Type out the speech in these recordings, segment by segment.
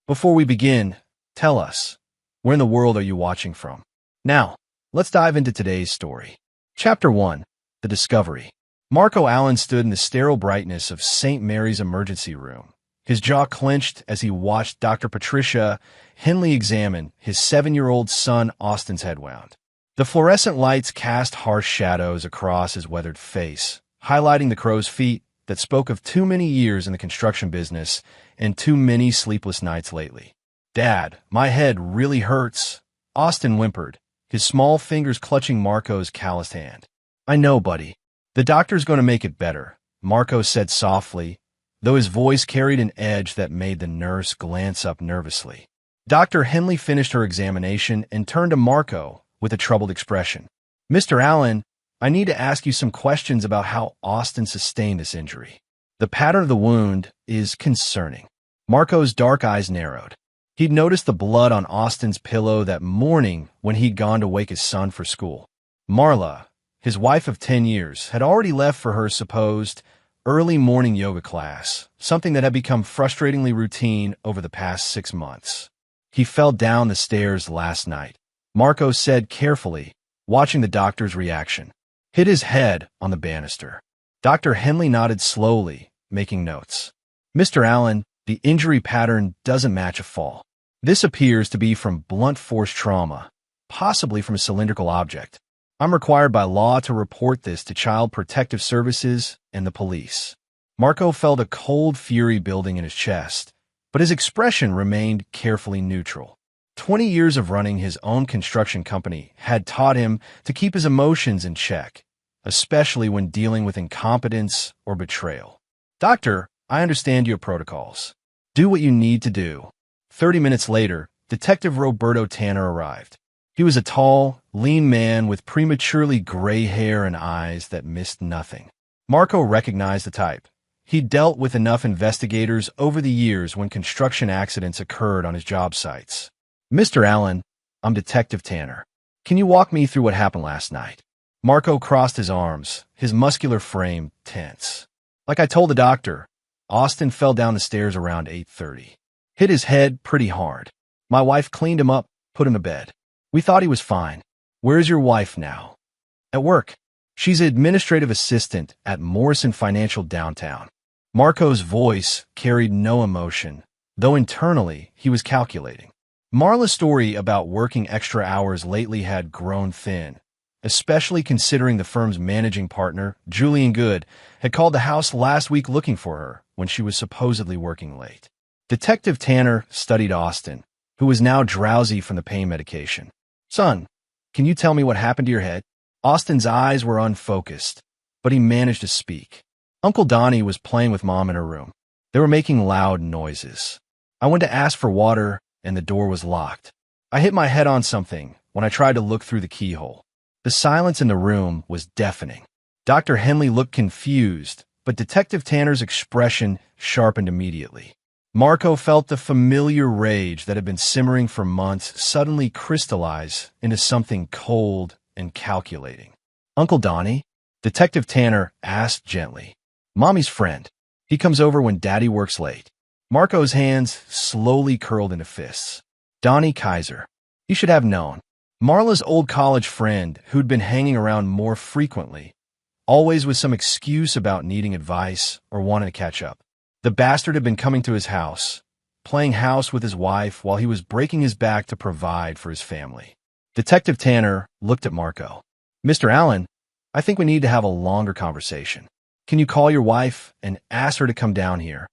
Before we begin, tell us, where in the world are you watching from? Now, let's dive into today's story. Chapter 1. The Discovery. Marco Allen stood in the sterile brightness of St. Mary's emergency room. His jaw clenched as he watched Dr. Patricia Henley examine his 7-year-old son Austin's head wound. The fluorescent lights cast harsh shadows across his weathered face, highlighting the crow's feet that spoke of too many years in the construction business and too many sleepless nights lately. "Dad, my head really hurts," Austin whimpered, his small fingers clutching Marco's calloused hand. "I know, buddy. The doctor's going to make it better," Marco said softly, though his voice carried an edge that made the nurse glance up nervously. Dr. Henley finished her examination and turned to Marco with a troubled expression. "Mr. Allen, I need to ask you some questions about how Austin sustained this injury. The pattern of the wound is concerning." Marco's dark eyes narrowed. He'd noticed the blood on Austin's pillow that morning when he'd gone to wake his son for school. Marla, his wife of 10 years, had already left for her supposed early morning yoga class, something that had become frustratingly routine over the past 6 months. "He fell down the stairs last night," Marco said carefully, watching the doctor's reaction. "Hit his head on the banister." Dr. Henley nodded slowly, making notes. "Mr. Allen, the injury pattern doesn't match a fall. This appears to be from blunt force trauma, possibly from a cylindrical object. I'm required by law to report this to Child Protective Services and the police." Marco felt a cold fury building in his chest, but his expression remained carefully neutral. 20 years of running his own construction company had taught him to keep his emotions in check, especially when dealing with incompetence or betrayal. "Doctor, I understand your protocols. Do what you need to do." 30 minutes later, Detective Roberto Tanner arrived. He was a tall, lean man with prematurely gray hair and eyes that missed nothing. Marco recognized the type. He'd dealt with enough investigators over the years when construction accidents occurred on his job sites. "Mr. Allen, I'm Detective Tanner. Can you walk me through what happened last night?" Marco crossed his arms, his muscular frame tense. "Like I told the doctor, Austin fell down the stairs around 8:30. Hit his head pretty hard. My wife cleaned him up, put him to bed. We thought he was fine." "Where's your wife now?" "At work. She's an administrative assistant at Morrison Financial downtown." Marco's voice carried no emotion, though internally he was calculating. Marla's story about working extra hours lately had grown thin, especially considering the firm's managing partner, Julian Good, had called the house last week looking for her when she was supposedly working late. Detective Tanner studied Austin, who was now drowsy from the pain medication. "Son, can you tell me what happened to your head?" Austin's eyes were unfocused, but he managed to speak. "Uncle Donnie was playing with Mom in her room. They were making loud noises. I went to ask for water, and the door was locked. I hit my head on something when I tried to look through the keyhole." The silence in the room was deafening. Dr. Henley looked confused, but Detective Tanner's expression sharpened immediately. Marco felt the familiar rage that had been simmering for months suddenly crystallize into something cold and calculating. "Uncle Donnie?" Detective Tanner asked gently. "Mommy's friend. He comes over when Daddy works late." Marco's hands slowly curled into fists. "Donnie Kaiser. You should have known. Marla's old college friend who'd been hanging around more frequently, always with some excuse about needing advice or wanting to catch up. The bastard had been coming to his house, playing house with his wife while he was breaking his back to provide for his family." Detective Tanner looked at Marco. "Mr. Allen, I think we need to have a longer conversation. Can you call your wife and ask her to come down here?"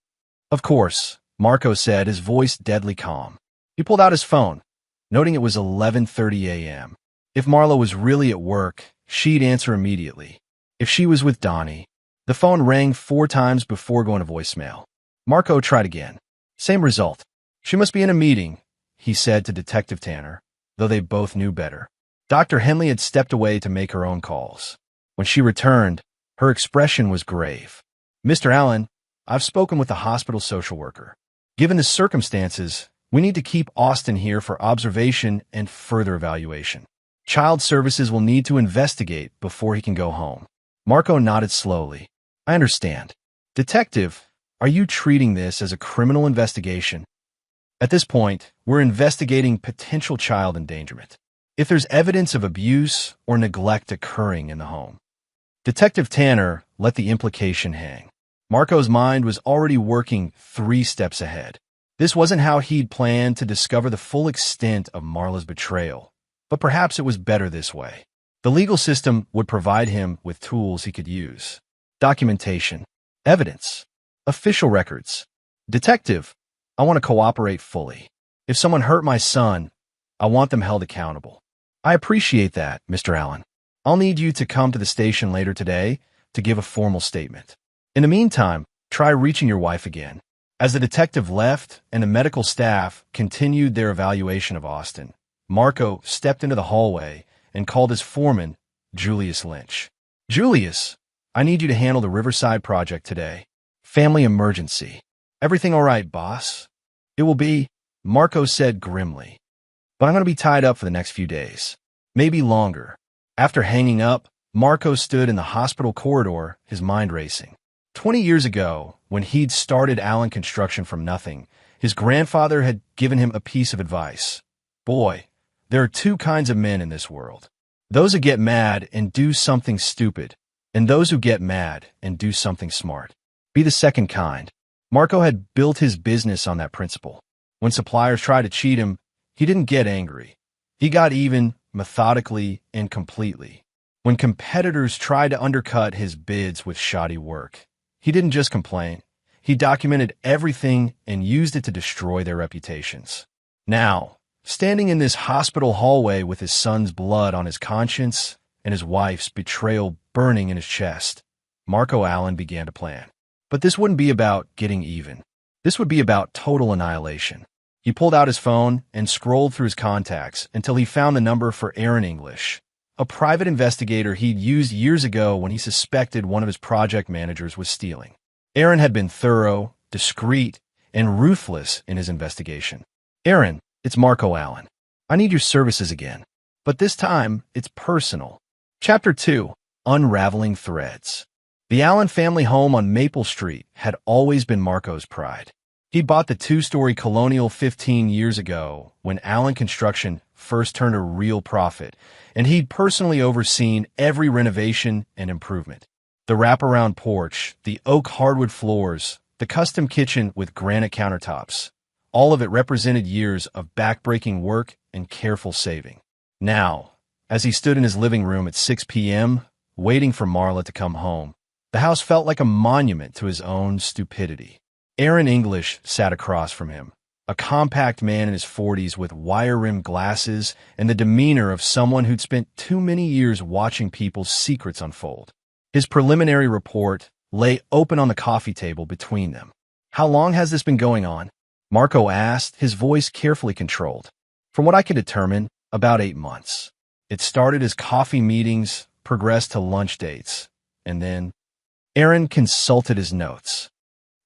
"Of course," Marco said, his voice deadly calm. He pulled out his phone, noting it was 11:30 a.m. If Marla was really at work, she'd answer immediately. If she was with Donnie, the phone rang 4 times before going to voicemail. Marco tried again. Same result. "She must be in a meeting," he said to Detective Tanner, though they both knew better. Dr. Henley had stepped away to make her own calls. When she returned, her expression was grave. "Mr. Allen, I've spoken with the hospital social worker. Given the circumstances, we need to keep Austin here for observation and further evaluation. Child Services will need to investigate before he can go home." Marco nodded slowly. "I understand. Detective, are you treating this as a criminal investigation?" At this point, we're investigating potential child endangerment. If there's evidence of abuse or neglect occurring in the home. Detective Tanner let the implication hang. Marco's mind was already working 3 steps ahead. This wasn't how he'd planned to discover the full extent of Marla's betrayal, but perhaps it was better this way. The legal system would provide him with tools he could use. Documentation, evidence, official records. Detective, I want to cooperate fully. If someone hurt my son, I want them held accountable. I appreciate that, Mr. Allen. I'll need you to come to the station later today to give a formal statement. In the meantime, try reaching your wife again. As the detective left and the medical staff continued their evaluation of Austin, Marco stepped into the hallway and called his foreman, Julius Lynch. Julius, I need you to handle the Riverside project today. Family emergency. Everything all right, boss? It will be, Marco said grimly. But I'm going to be tied up for the next few days. Maybe longer. After hanging up, Marco stood in the hospital corridor, his mind racing. 20 years ago, when he'd started Allen Construction from nothing, his grandfather had given him a piece of advice. Boy, there are 2 kinds of men in this world. Those who get mad and do something stupid, and those who get mad and do something smart. Be the second kind. Marco had built his business on that principle. When suppliers tried to cheat him, he didn't get angry. He got even, methodically and completely. When competitors tried to undercut his bids with shoddy work, he didn't just complain. He documented everything and used it to destroy their reputations. Now, standing in this hospital hallway with his son's blood on his conscience and his wife's betrayal burning in his chest, Marco Allen began to plan. But this wouldn't be about getting even. This would be about total annihilation. He pulled out his phone and scrolled through his contacts until he found the number for Aaron English, a private investigator he'd used years ago when he suspected one of his project managers was stealing. Aaron had been thorough, discreet, and ruthless in his investigation. Aaron, it's Marco Allen. I need your services again. But this time, it's personal. Chapter 2, Unraveling Threads. The Allen family home on Maple Street had always been Marco's pride. He bought the 2-story colonial 15 years ago when Allen Construction first turned a real profit, and he'd personally overseen every renovation and improvement. The wraparound porch, the oak hardwood floors, the custom kitchen with granite countertops, all of it represented years of backbreaking work and careful saving. Now, as he stood in his living room at 6 p.m., waiting for Marla to come home, the house felt like a monument to his own stupidity. Aaron English sat across from him, a compact man in his 40s with wire-rimmed glasses and the demeanor of someone who'd spent too many years watching people's secrets unfold. His preliminary report lay open on the coffee table between them. How long has this been going on? Marco asked, his voice carefully controlled. From what I can determine, about 8 months. It started as coffee meetings, progressed to lunch dates, and then Aaron consulted his notes.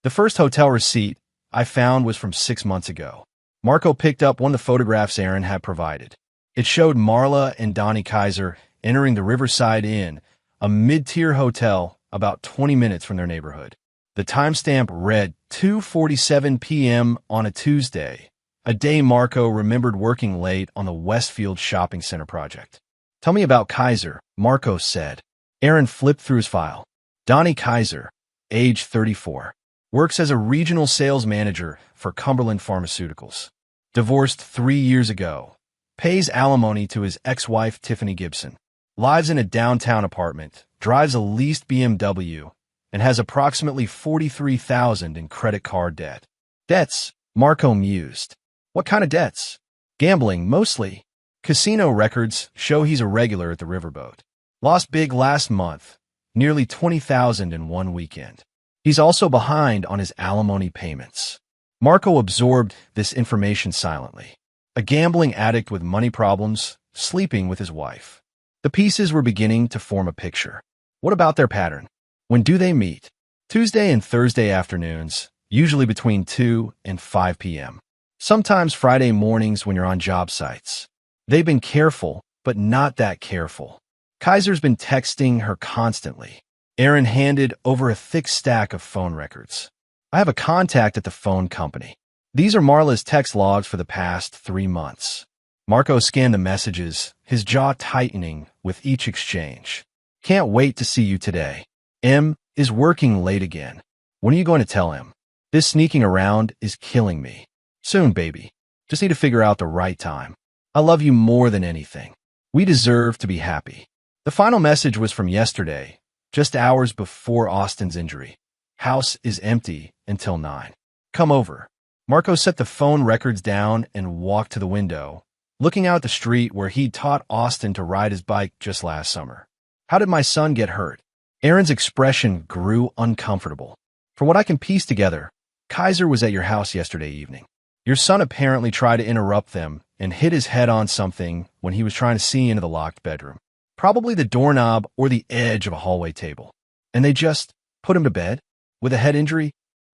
The first hotel receipt I found was from 6 months ago. Marco picked up one of the photographs Aaron had provided. It showed Marla and Donnie Kaiser entering the Riverside Inn, a mid-tier hotel about 20 minutes from their neighborhood. The timestamp read 2:47 p.m. on a Tuesday, a day Marco remembered working late on the Westfield Shopping Center project. Tell me about Kaiser, Marco said. Aaron flipped through his file. Donnie Kaiser, age 34. Works as a regional sales manager for Cumberland Pharmaceuticals. Divorced 3 years ago. Pays alimony to his ex-wife Tiffany Gibson. Lives in a downtown apartment. Drives a leased BMW. And has approximately $43,000 in credit card debt. Debts, Marco mused. What kind of debts? Gambling, mostly. Casino records show he's a regular at the riverboat. Lost big last month. Nearly $20,000 in one weekend. He's also behind on his alimony payments. Marco absorbed this information silently. A gambling addict with money problems, sleeping with his wife. The pieces were beginning to form a picture. What about their pattern? When do they meet? Tuesday and Thursday afternoons, usually between 2 and 5 p.m. Sometimes Friday mornings when you're on job sites. They've been careful, but not that careful. Kaiser's been texting her constantly. Aaron handed over a thick stack of phone records. I have a contact at the phone company. These are Marla's text logs for the past 3 months. Marco scanned the messages, his jaw tightening with each exchange. Can't wait to see you today. M is working late again. When are you going to tell him? This sneaking around is killing me. Soon, baby. Just need to figure out the right time. I love you more than anything. We deserve to be happy. The final message was from yesterday, just hours before Austin's injury. House is empty until 9. Come over. Marco set the phone records down and walked to the window, looking out the street where he'd taught Austin to ride his bike just last summer. How did my son get hurt? Aaron's expression grew uncomfortable. From what I can piece together, Kaiser was at your house yesterday evening. Your son apparently tried to interrupt them and hit his head on something when he was trying to see into the locked bedroom. Probably the doorknob or the edge of a hallway table. And they just put him to bed? With a head injury?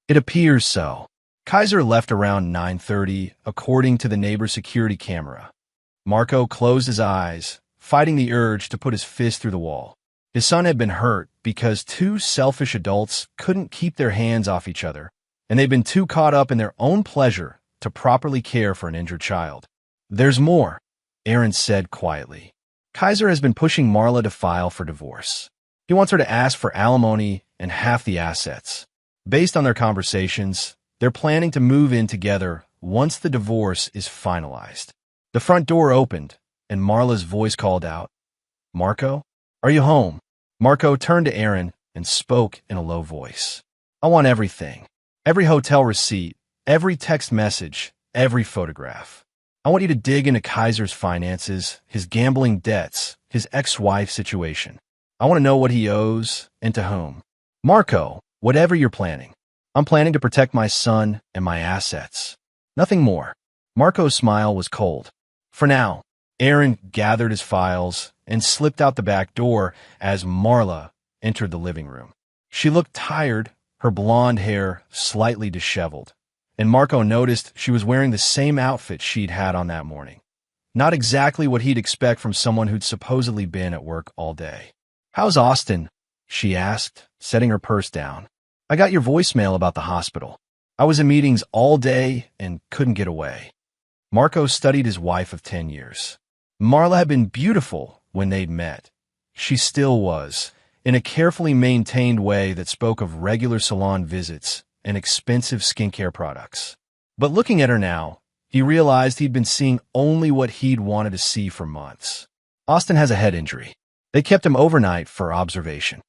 It appears so. Kaiser left around 9:30, according to the neighbor's security camera. Marco closed his eyes, fighting the urge to put his fist through the wall. His son had been hurt because 2 selfish adults couldn't keep their hands off each other, and they'd been too caught up in their own pleasure to properly care for an injured child. There's more, Aaron said quietly. Kaiser has been pushing Marla to file for divorce. He wants her to ask for alimony and half the assets. Based on their conversations, they're planning to move in together once the divorce is finalized. The front door opened, and Marla's voice called out, "Marco, are you home?" Marco turned to Aaron and spoke in a low voice. "I want everything. Every hotel receipt, every text message, every photograph. I want you to dig into Kaiser's finances, his gambling debts, his ex-wife situation. I want to know what he owes and to whom. Marco, whatever you're planning. I'm planning to protect my son and my assets. Nothing more." Marco's smile was cold. For now, Aaron gathered his files and slipped out the back door as Marla entered the living room. She looked tired, her blonde hair slightly disheveled, and Marco noticed she was wearing the same outfit she'd had on that morning. Not exactly what he'd expect from someone who'd supposedly been at work all day. "How's Austin?" she asked, setting her purse down. "I got your voicemail about the hospital. I was in meetings all day and couldn't get away." Marco studied his wife of 10 years. Marla had been beautiful when they'd met. She still was, in a carefully maintained way that spoke of regular salon visits and expensive skincare products. But looking at her now, he realized he'd been seeing only what he'd wanted to see for months. Austin has a head injury. They kept him overnight for observation.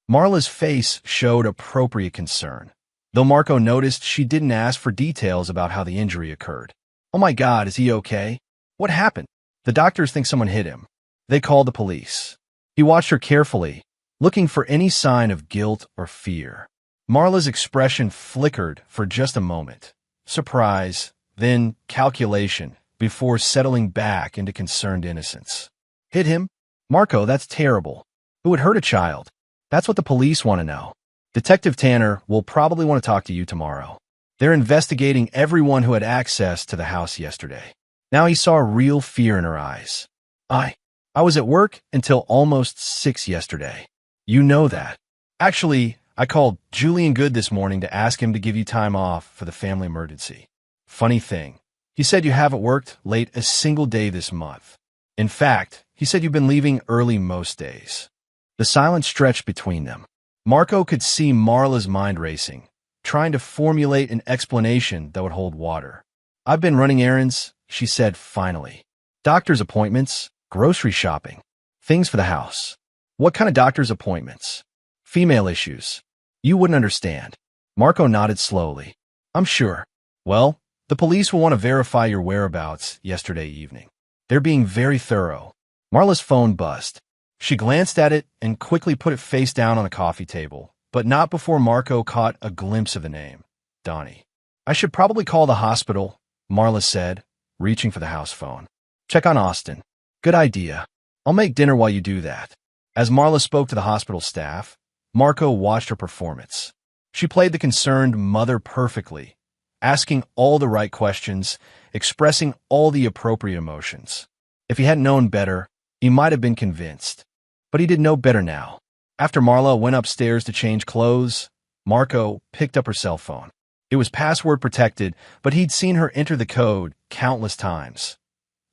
Marla's face showed appropriate concern, though Marco noticed she didn't ask for details about how the injury occurred. "Oh my God, is he okay? What happened?" "The doctors think someone hit him. They called the police." He watched her carefully, looking for any sign of guilt or fear. Marla's expression flickered for just a moment. Surprise, then calculation, before settling back into concerned innocence. "Hit him? Marco, that's terrible. Who would hurt a child? That's what the police want to know. Detective Tanner will probably want to talk to you tomorrow. They're investigating everyone who had access to the house yesterday." Now he saw real fear in her eyes. I was at work until almost 6 yesterday. You know that. Actually, I called Julian Good this morning to ask him to give you time off for the family emergency. Funny thing, he said you haven't worked late a single day this month. In fact, he said you've been leaving early most days. The silence stretched between them. Marco could see Marla's mind racing, trying to formulate an explanation that would hold water. "I've been running errands," she said finally. "Doctor's appointments, grocery shopping, things for the house." "What kind of doctor's appointments?" "Female issues. You wouldn't understand." Marco nodded slowly. "I'm sure. Well, the police will want to verify your whereabouts yesterday evening. They're being very thorough." Marla's phone buzzed. She glanced at it and quickly put it face down on the coffee table, but not before Marco caught a glimpse of the name, Donnie. "I should probably call the hospital," Marla said, reaching for the house phone. "Check on Austin." "Good idea. I'll make dinner while you do that." As Marla spoke to the hospital staff, Marco watched her performance. She played the concerned mother perfectly, asking all the right questions, expressing all the appropriate emotions. If he hadn't known better, he might have been convinced. But he did know better now. After Marla went upstairs to change clothes, Marco picked up her cell phone. It was password protected, but he'd seen her enter the code countless times.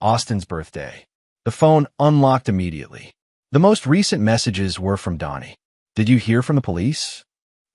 Austin's birthday. The phone unlocked immediately. The most recent messages were from Donnie. Did you hear from the police?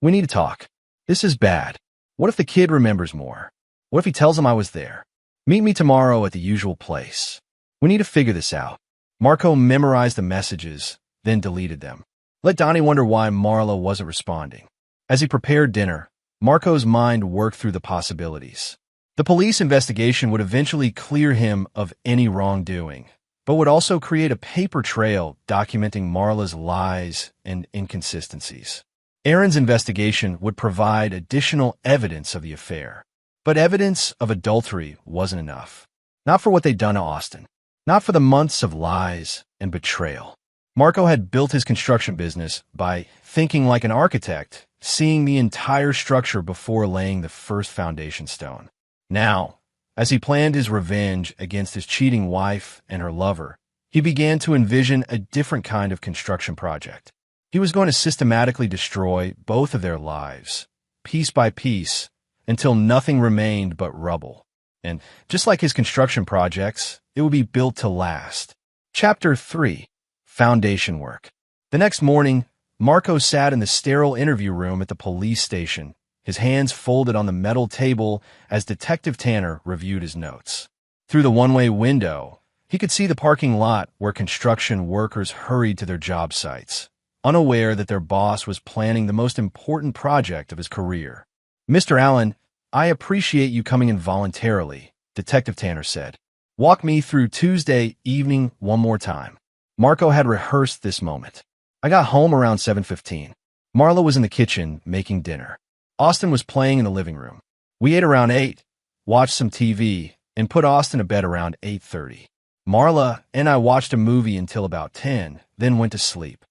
We need to talk. This is bad. What if the kid remembers more? What if he tells him I was there? Meet me tomorrow at the usual place. We need to figure this out. Marco memorized the messages, then deleted them. Let Donnie wonder why Marla wasn't responding. As he prepared dinner, Marco's mind worked through the possibilities. The police investigation would eventually clear him of any wrongdoing, but would also create a paper trail documenting Marla's lies and inconsistencies. Aaron's investigation would provide additional evidence of the affair, but evidence of adultery wasn't enough. Not for what they'd done to Austin, not for the months of lies and betrayal. Marco had built his construction business by thinking like an architect, seeing the entire structure before laying the first foundation stone. Now, as he planned his revenge against his cheating wife and her lover, he began to envision a different kind of construction project. He was going to systematically destroy both of their lives, piece by piece, until nothing remained but rubble. And just like his construction projects, it would be built to last. Chapter 3. Foundation Work. The next morning, Marco sat in the sterile interview room at the police station, his hands folded on the metal table as Detective Tanner reviewed his notes. Through the one-way window, he could see the parking lot where construction workers hurried to their job sites, unaware that their boss was planning the most important project of his career. Mr. Allen, I appreciate you coming in voluntarily, Detective Tanner said. Walk me through Tuesday evening one more time. Marco had rehearsed this moment. I got home around 7:15. Marla was in the kitchen making dinner. Austin was playing in the living room. We ate around 8, watched some TV, and put Austin to bed around 8:30. Marla and I watched a movie until about 10, then went to sleep.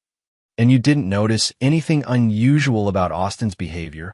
And you didn't notice anything unusual about Austin's behavior?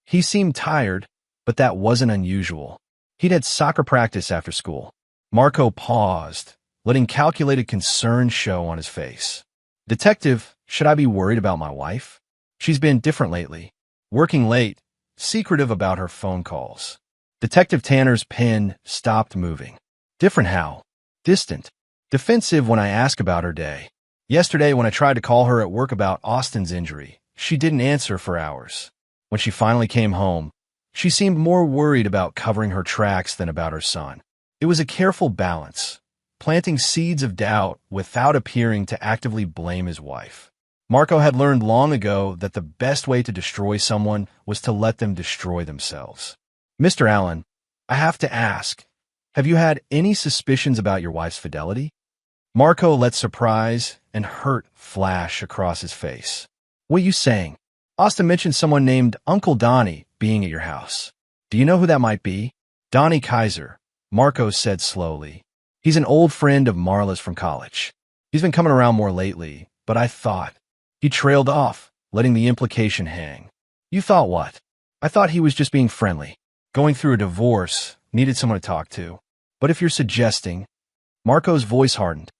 He seemed tired, but that wasn't unusual. He'd had soccer practice after school. Marco paused, letting calculated concern show on his face. Detective, should I be worried about my wife? She's been different lately. Working late, secretive about her phone calls. Detective Tanner's pen stopped moving. Different how? Distant. Defensive when I ask about her day. Yesterday, when I tried to call her at work about Austin's injury, she didn't answer for hours. When she finally came home, she seemed more worried about covering her tracks than about her son. It was a careful balance, planting seeds of doubt without appearing to actively blame his wife. Marco had learned long ago that the best way to destroy someone was to let them destroy themselves. Mr. Allen, I have to ask, have you had any suspicions about your wife's fidelity? Marco let surprise and hurt flash across his face. What are you saying? Austin mentioned someone named Uncle Donnie being at your house. Do you know who that might be? Donnie Kaiser, Marco said slowly. He's an old friend of Marla's from college. He's been coming around more lately, but I thought. He trailed off, letting the implication hang. You thought what? I thought he was just being friendly. Going through a divorce, needed someone to talk to. But if you're suggesting... Marco's voice hardened.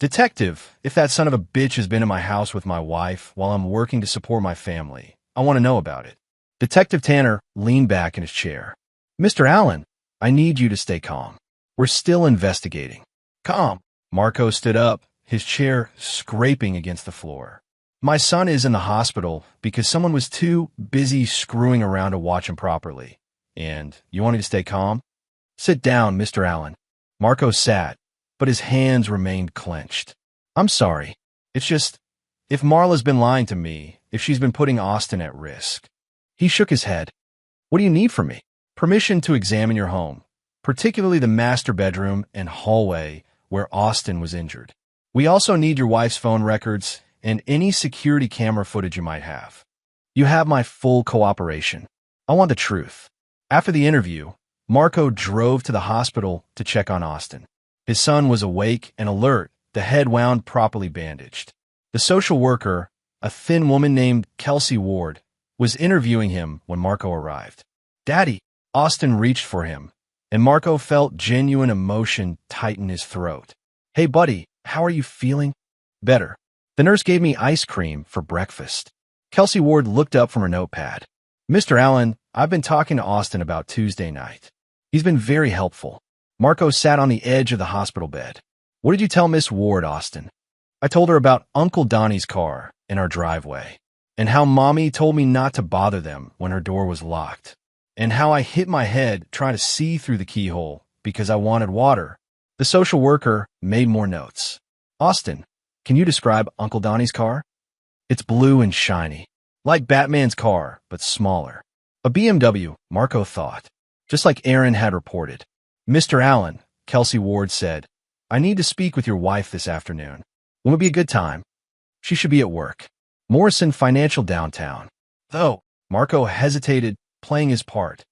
Detective, if that son of a bitch has been in my house with my wife while I'm working to support my family, I want to know about it. Detective Tanner leaned back in his chair. Mr. Allen, I need you to stay calm. We're still investigating. Calm. Marco stood up, his chair scraping against the floor. My son is in the hospital because someone was too busy screwing around to watch him properly. And you want me to stay calm? Sit down, Mr. Allen. Marco sat, but his hands remained clenched. I'm sorry. It's just, if Marla's been lying to me, if she's been putting Austin at risk. He shook his head. What do you need from me? Permission to examine your home, particularly the master bedroom and hallway where Austin was injured. We also need your wife's phone records and any security camera footage you might have. You have my full cooperation. I want the truth. After the interview, Marco drove to the hospital to check on Austin. His son was awake and alert, the head wound properly bandaged. The social worker, a thin woman named Kelsey Ward, was interviewing him when Marco arrived. Daddy, Austin reached for him, and Marco felt genuine emotion tighten his throat. Hey, buddy, how are you feeling? Better. The nurse gave me ice cream for breakfast. Kelsey Ward looked up from her notepad. Mr. Allen, I've been talking to Austin about Tuesday night. He's been very helpful. Marco sat on the edge of the hospital bed. What did you tell Miss Ward, Austin? I told her about Uncle Donnie's car in our driveway, and how Mommy told me not to bother them when her door was locked, and how I hit my head trying to see through the keyhole because I wanted water. The social worker made more notes. Austin, can you describe Uncle Donnie's car? It's blue and shiny, like Batman's car, but smaller. A BMW, Marco thought, just like Aaron had reported. Mr. Allen, Kelsey Ward said, I need to speak with your wife this afternoon. When would be a good time? She should be at work. Morrison Financial downtown. Though, Marco hesitated, playing his part.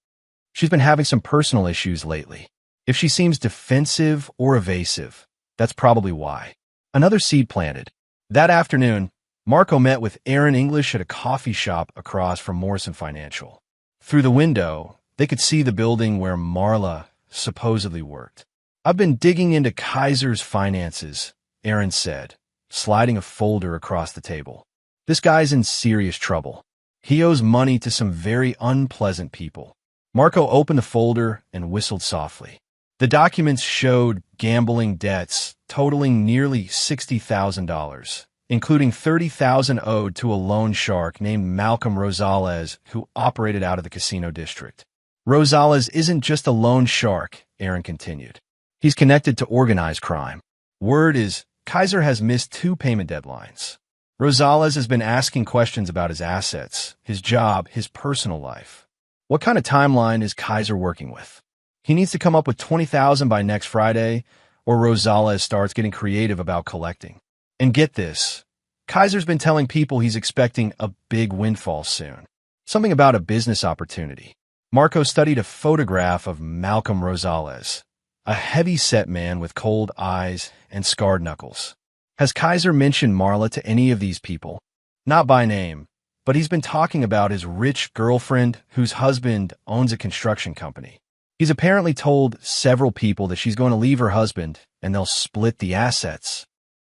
She's been having some personal issues lately. If she seems defensive or evasive, that's probably why. Another seed planted. That afternoon, Marco met with Aaron English at a coffee shop across from Morrison Financial. Through the window, they could see the building where Marla supposedly worked. I've been digging into Kaiser's finances, Aaron said, sliding a folder across the table. This guy's in serious trouble. He owes money to some very unpleasant people. Marco opened the folder and whistled softly. The documents showed gambling debts totaling nearly $60,000, including $30,000 owed to a loan shark named Malcolm Rosales, who operated out of the casino district. Rosales isn't just a loan shark, Aaron continued. He's connected to organized crime. Word is, Kaiser has missed 2 payment deadlines. Rosales has been asking questions about his assets, his job, his personal life. What kind of timeline is Kaiser working with? He needs to come up with $20,000 by next Friday, or Rosales starts getting creative about collecting. And get this, Kaiser's been telling people he's expecting a big windfall soon. Something about a business opportunity. Marco studied a photograph of Malcolm Rosales, a heavy-set man with cold eyes and scarred knuckles. Has Kaiser mentioned Marla to any of these people? Not by name, but he's been talking about his rich girlfriend whose husband owns a construction company. He's apparently told several people that she's going to leave her husband and they'll split the assets.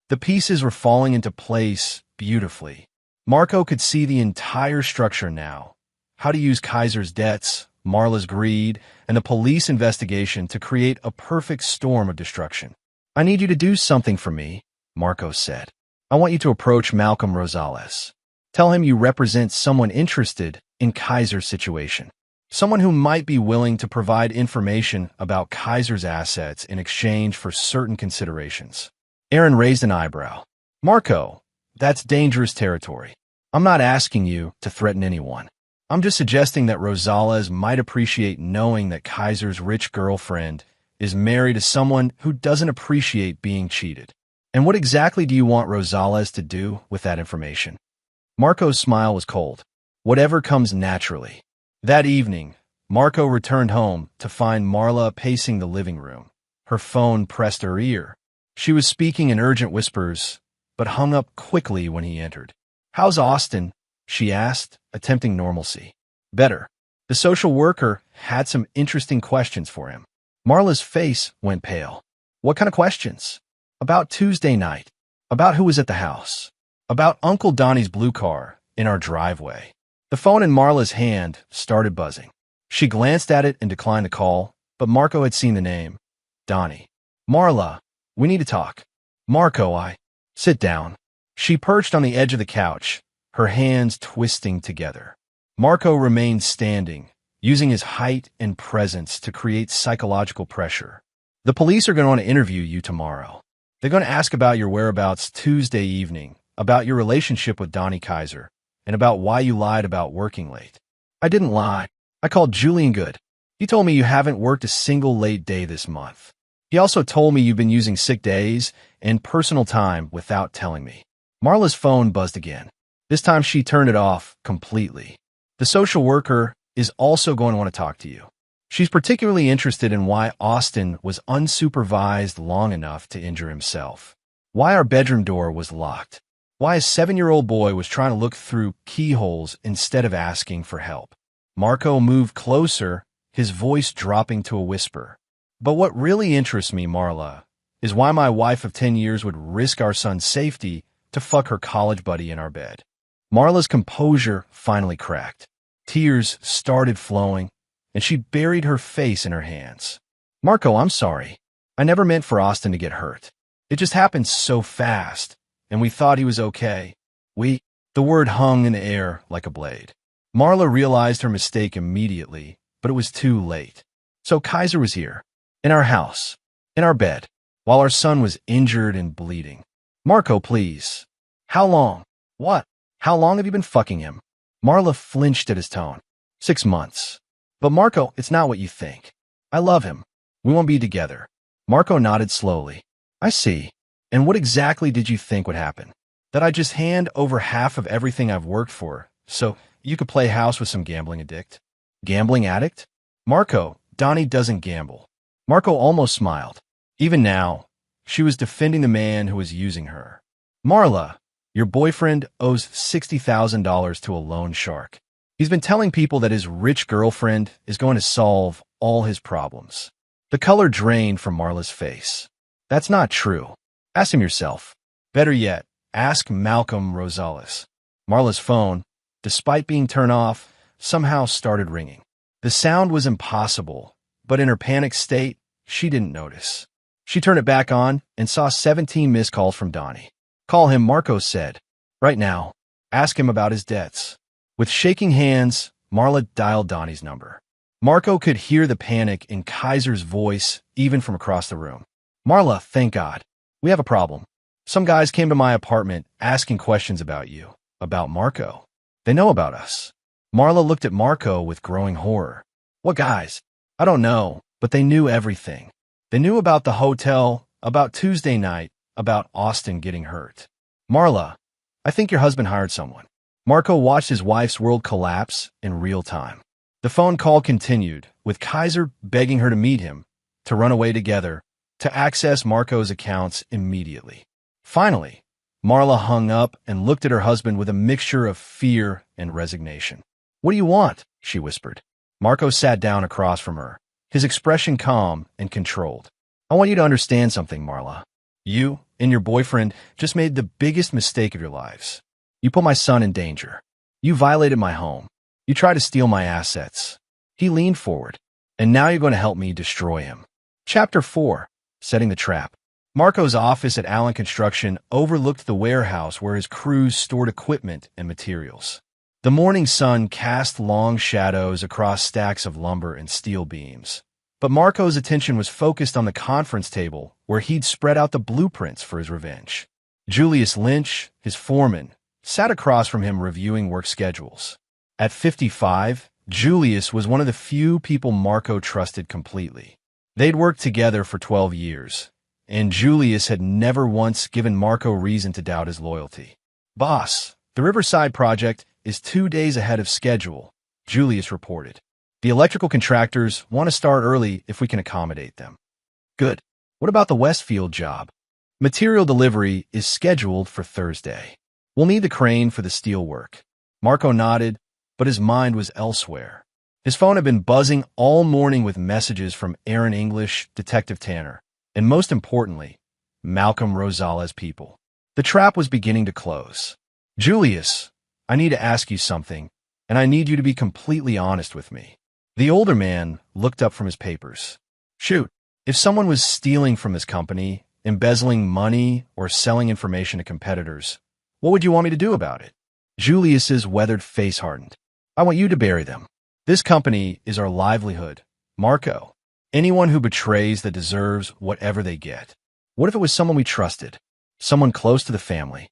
The pieces were falling into place beautifully. Marco could see the entire structure now. How to use Kaiser's debts, Marla's greed, and the police investigation to create a perfect storm of destruction. I need you to do something for me, Marco said. I want you to approach Malcolm Rosales. Tell him you represent someone interested in Kaiser's situation. Someone who might be willing to provide information about Kaiser's assets in exchange for certain considerations. Aaron raised an eyebrow. Marco, that's dangerous territory. I'm not asking you to threaten anyone. I'm just suggesting that Rosales might appreciate knowing that Kaiser's rich girlfriend is married to someone who doesn't appreciate being cheated. And what exactly do you want Rosales to do with that information? Marco's smile was cold. Whatever comes naturally. That evening, Marco returned home to find Marla pacing the living room. Her phone pressed her ear. She was speaking in urgent whispers, but hung up quickly when he entered. How's Austin? She asked, attempting normalcy. Better. The social worker had some interesting questions for him. Marla's face went pale. What kind of questions? About Tuesday night. About who was at the house. About Uncle Donnie's blue car in our driveway. The phone in Marla's hand started buzzing. She glanced at it and declined the call, but Marco had seen the name. Donnie. Marla, we need to talk. Marco, Sit down. She perched on the edge of the couch, her hands twisting together. Marco remained standing, using his height and presence to create psychological pressure. The police are going to want to interview you tomorrow. They're going to ask about your whereabouts Tuesday evening, about your relationship with Donnie Kaiser, and about why you lied about working late. I didn't lie. I called Julian Good. He told me you haven't worked a single late day this month. He also told me you've been using sick days and personal time without telling me. Marla's phone buzzed again. This time she turned it off completely. The social worker is also going to want to talk to you. She's particularly interested in why Austin was unsupervised long enough to injure himself. Why our bedroom door was locked. Why a 7-year-old boy was trying to look through keyholes instead of asking for help. Marco moved closer, his voice dropping to a whisper. But what really interests me, Marla, is why my wife of 10 years would risk our son's safety to fuck her college buddy in our bed. Marla's composure finally cracked. Tears started flowing, and she buried her face in her hands. Marco, I'm sorry. I never meant for Austin to get hurt. It just happened so fast, and we thought he was okay. The word hung in the air like a blade. Marla realized her mistake immediately, but it was too late. So Kaiser was here, in our house, in our bed, while our son was injured and bleeding. Marco, please. How long? What? How long have you been fucking him? Marla flinched at his tone. 6 months. But Marco, it's not what you think. I love him. We won't be together. Marco nodded slowly. I see. And what exactly did you think would happen? That I'd just hand over half of everything I've worked for, so you could play house with some gambling addict? Gambling addict? Marco, Donnie doesn't gamble. Marco almost smiled. Even now, she was defending the man who was using her. Marla, your boyfriend owes $60,000 to a loan shark. He's been telling people that his rich girlfriend is going to solve all his problems. The color drained from Marla's face. That's not true. Ask him yourself. Better yet, ask Malcolm Rosales. Marla's phone, despite being turned off, somehow started ringing. The sound was impossible, but in her panicked state, she didn't notice. She turned it back on and saw 17 missed calls from Donnie. Call him, Marco said. Right now. Ask him about his debts. With shaking hands, Marla dialed Donnie's number. Marco could hear the panic in Kaiser's voice even from across the room. Marla, thank God. We have a problem. Some guys came to my apartment asking questions about you, about Marco. They know about us. Marla looked at Marco with growing horror. What guys? I don't know, but they knew everything. They knew about the hotel, about Tuesday night, about Austin getting hurt. Marla, I think your husband hired someone. Marco watched his wife's world collapse in real time. The phone call continued, with Kaiser begging her to meet him, to run away together, to access Marco's accounts immediately. Finally, Marla hung up and looked at her husband with a mixture of fear and resignation. What do you want? She whispered. Marco sat down across from her, his expression calm and controlled. I want you to understand something, Marla. You and your boyfriend just made the biggest mistake of your lives. You put my son in danger. You violated my home. You tried to steal my assets. He leaned forward. And now you're going to help me destroy him. Chapter 4. Setting the Trap. Marco's office at Allen Construction overlooked the warehouse where his crews stored equipment and materials. The morning sun cast long shadows across stacks of lumber and steel beams. But Marco's attention was focused on the conference table where he'd spread out the blueprints for his revenge. Julius Lynch, his foreman, sat across from him reviewing work schedules. At 55, Julius was one of the few people Marco trusted completely. They'd worked together for 12 years, and Julius had never once given Marco reason to doubt his loyalty. Boss, the Riverside project is 2 days ahead of schedule, Julius reported. The electrical contractors want to start early if we can accommodate them. Good. What about the Westfield job? Material delivery is scheduled for Thursday. We'll need the crane for the steel work. Marco nodded, but his mind was elsewhere. His phone had been buzzing all morning with messages from Aaron English, Detective Tanner, and most importantly, Malcolm Rosales' people. The trap was beginning to close. Julius, I need to ask you something, and I need you to be completely honest with me. The older man looked up from his papers. Shoot, if someone was stealing from this company, embezzling money, or selling information to competitors, what would you want me to do about it? Julius's weathered face hardened. I want you to bury them. This company is our livelihood. Marco, anyone who betrays that deserves whatever they get. What if it was someone we trusted? Someone close to the family?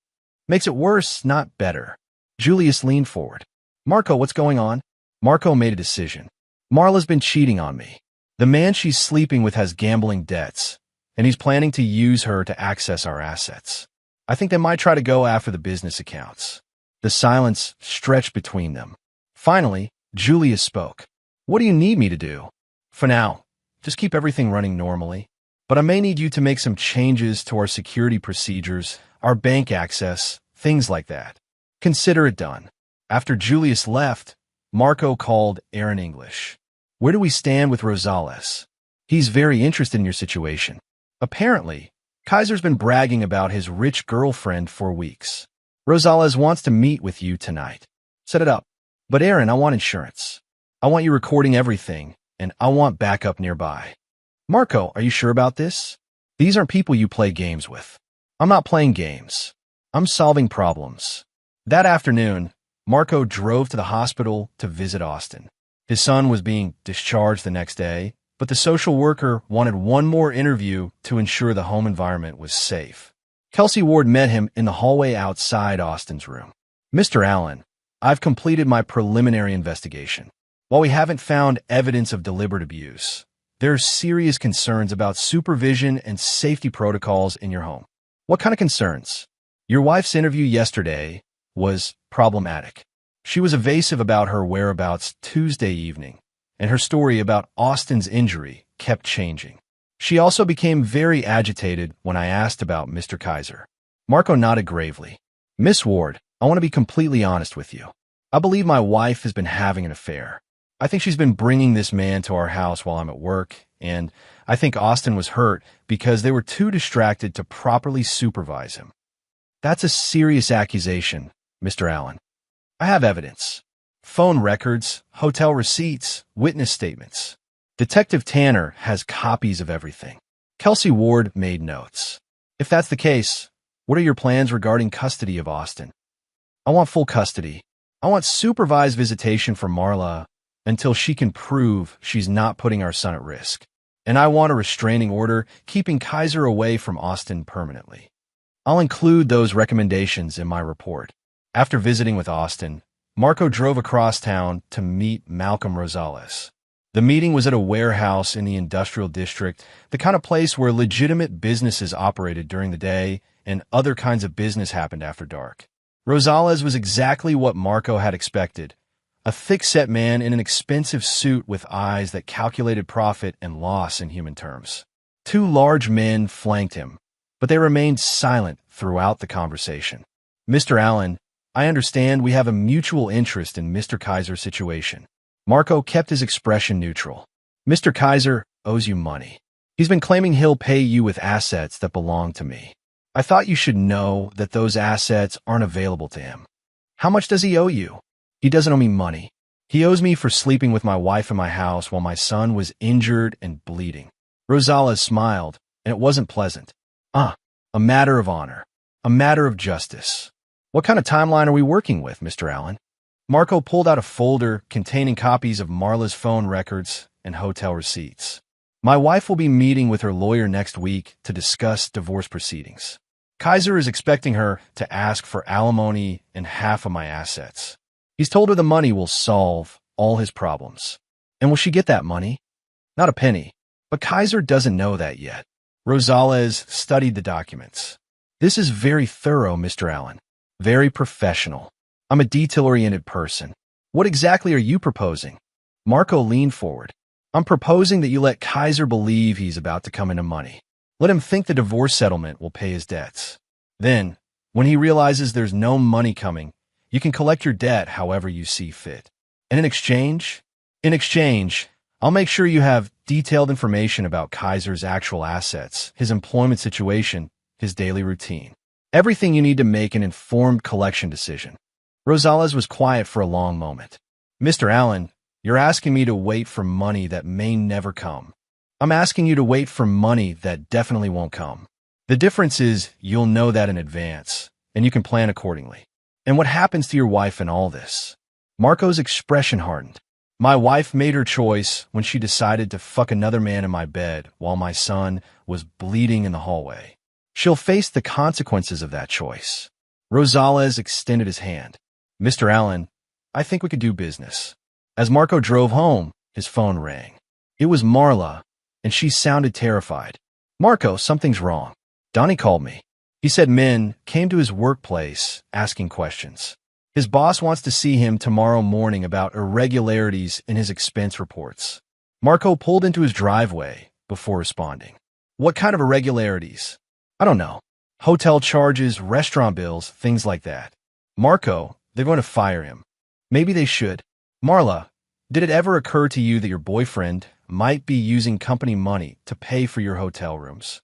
Makes it worse, not better. Julius leaned forward. Marco, what's going on? Marco made a decision. Marla's been cheating on me. The man she's sleeping with has gambling debts, and he's planning to use her to access our assets. I think they might try to go after the business accounts. The silence stretched between them. Finally, Julius spoke. What do you need me to do? For now, just keep everything running normally. But I may need you to make some changes to our security procedures, our bank access, things like that. Consider it done. After Julius left, Marco called Aaron English. Where do we stand with Rosales? He's very interested in your situation. Apparently, Kaiser's been bragging about his rich girlfriend for weeks. Rosales wants to meet with you tonight. Set it up. But Aaron, I want insurance. I want you recording everything, and I want backup nearby. Marco, are you sure about this? These aren't people you play games with. I'm not playing games. I'm solving problems. That afternoon, Marco drove to the hospital to visit Austin. His son was being discharged the next day, but the social worker wanted one more interview to ensure the home environment was safe. Kelsey Ward met him in the hallway outside Austin's room. Mr. Allen, I've completed my preliminary investigation. While we haven't found evidence of deliberate abuse, there are serious concerns about supervision and safety protocols in your home. What kind of concerns? Your wife's interview yesterday was problematic. She was evasive about her whereabouts Tuesday evening, and her story about Austin's injury kept changing. She also became very agitated when I asked about Mr. Kaiser. Marco nodded gravely. Miss Ward, I want to be completely honest with you. I believe my wife has been having an affair. I think she's been bringing this man to our house while I'm at work, and I think Austin was hurt because they were too distracted to properly supervise him. That's a serious accusation, Mr. Allen. I have evidence. Phone records, hotel receipts, witness statements. Detective Tanner has copies of everything. Kelsey Ward made notes. If that's the case, what are your plans regarding custody of Austin? I want full custody. I want supervised visitation for Marla until she can prove she's not putting our son at risk. And I want a restraining order keeping Kaiser away from Austin permanently. I'll include those recommendations in my report. After visiting with Austin, Marco drove across town to meet Malcolm Rosales. The meeting was at a warehouse in the industrial district, the kind of place where legitimate businesses operated during the day and other kinds of business happened after dark. Rosales was exactly what Marco had expected, a thick-set man in an expensive suit with eyes that calculated profit and loss in human terms. Two large men flanked him, but they remained silent throughout the conversation. Mr. Allen, I understand we have a mutual interest in Mr. Kaiser's situation. Marco kept his expression neutral. Mr. Kaiser owes you money. He's been claiming he'll pay you with assets that belong to me. I thought you should know that those assets aren't available to him. How much does he owe you? He doesn't owe me money. He owes me for sleeping with my wife in my house while my son was injured and bleeding. Rosales smiled, and it wasn't pleasant. A matter of honor. A matter of justice. What kind of timeline are we working with, Mr. Allen? Marco pulled out a folder containing copies of Marla's phone records and hotel receipts. My wife will be meeting with her lawyer next week to discuss divorce proceedings. Kaiser is expecting her to ask for alimony and half of my assets. He's told her the money will solve all his problems. And will she get that money? Not a penny. But Kaiser doesn't know that yet. Rosales studied the documents. This is very thorough, Mr. Allen. Very professional. I'm a detail-oriented person. What exactly are you proposing? Marco leaned forward. I'm proposing that you let Kaiser believe he's about to come into money. Let him think the divorce settlement will pay his debts. Then, when he realizes there's no money coming, you can collect your debt however you see fit. And in exchange, I'll make sure you have detailed information about Kaiser's actual assets, his employment situation, his daily routine. Everything you need to make an informed collection decision. Rosales was quiet for a long moment. Mr. Allen, you're asking me to wait for money that may never come. I'm asking you to wait for money that definitely won't come. The difference is you'll know that in advance, and you can plan accordingly. And what happens to your wife in all this? Marco's expression hardened. My wife made her choice when she decided to fuck another man in my bed while my son was bleeding in the hallway. She'll face the consequences of that choice. Rosales extended his hand. Mr. Allen, I think we could do business. As Marco drove home, his phone rang. It was Marla, and she sounded terrified. Marco, something's wrong. Donnie called me. He said men came to his workplace asking questions. His boss wants to see him tomorrow morning about irregularities in his expense reports. Marco pulled into his driveway before responding. What kind of irregularities? I don't know. Hotel charges, restaurant bills, things like that. Marco, they're going to fire him. Maybe they should. Marla, did it ever occur to you that your boyfriend might be using company money to pay for your hotel rooms?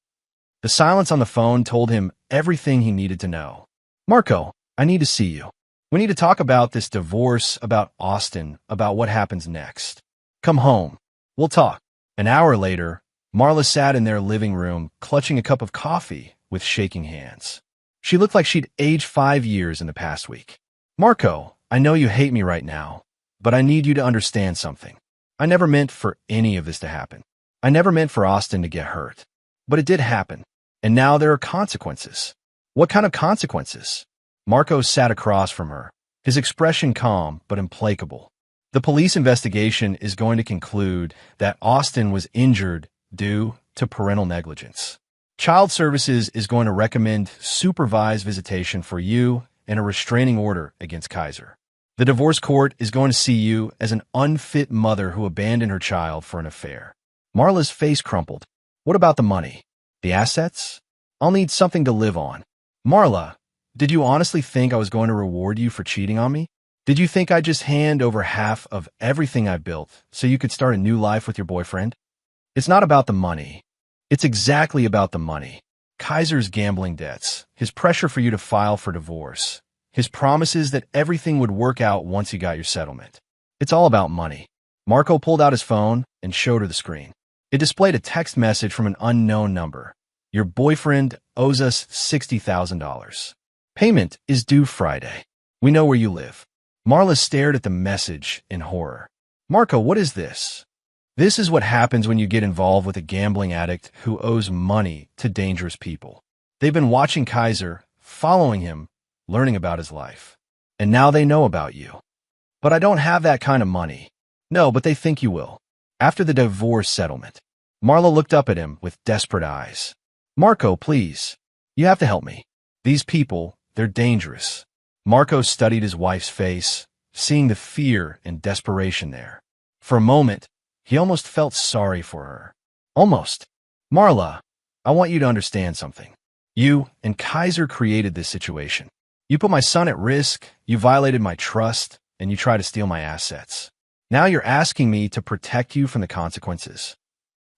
The silence on the phone told him everything he needed to know. Marco, I need to see you. We need to talk about this divorce, about Austin, about what happens next. Come home. We'll talk. An hour later, Marla sat in their living room, clutching a cup of coffee with shaking hands. She looked like she'd aged 5 years in the past week. Marco, I know you hate me right now, but I need you to understand something. I never meant for any of this to happen. I never meant for Austin to get hurt. But it did happen, and now there are consequences. What kind of consequences? Marco sat across from her, his expression calm but implacable. The police investigation is going to conclude that Austin was injured due to parental negligence. Child Services is going to recommend supervised visitation for you and a restraining order against Kaiser. The divorce court is going to see you as an unfit mother who abandoned her child for an affair. Marla's face crumpled. What about the money? The assets? I'll need something to live on. Marla, did you honestly think I was going to reward you for cheating on me? Did you think I'd just hand over half of everything I built so you could start a new life with your boyfriend? It's not about the money. It's exactly about the money. Kaiser's gambling debts, his pressure for you to file for divorce, his promises that everything would work out once you got your settlement. It's all about money. Marco pulled out his phone and showed her the screen. It displayed a text message from an unknown number. Your boyfriend owes us $60,000. Payment is due Friday. We know where you live. Marla stared at the message in horror. Marco, what is this? This is what happens when you get involved with a gambling addict who owes money to dangerous people. They've been watching Kaiser, following him, learning about his life. And now they know about you. But I don't have that kind of money. No, but they think you will. After the divorce settlement, Marla looked up at him with desperate eyes. Marco, please. You have to help me. These people, they're dangerous. Marco studied his wife's face, seeing the fear and desperation there. For a moment, he almost felt sorry for her. Almost. Marla, I want you to understand something. You and Kaiser created this situation. You put my son at risk, you violated my trust, and you tried to steal my assets. Now you're asking me to protect you from the consequences.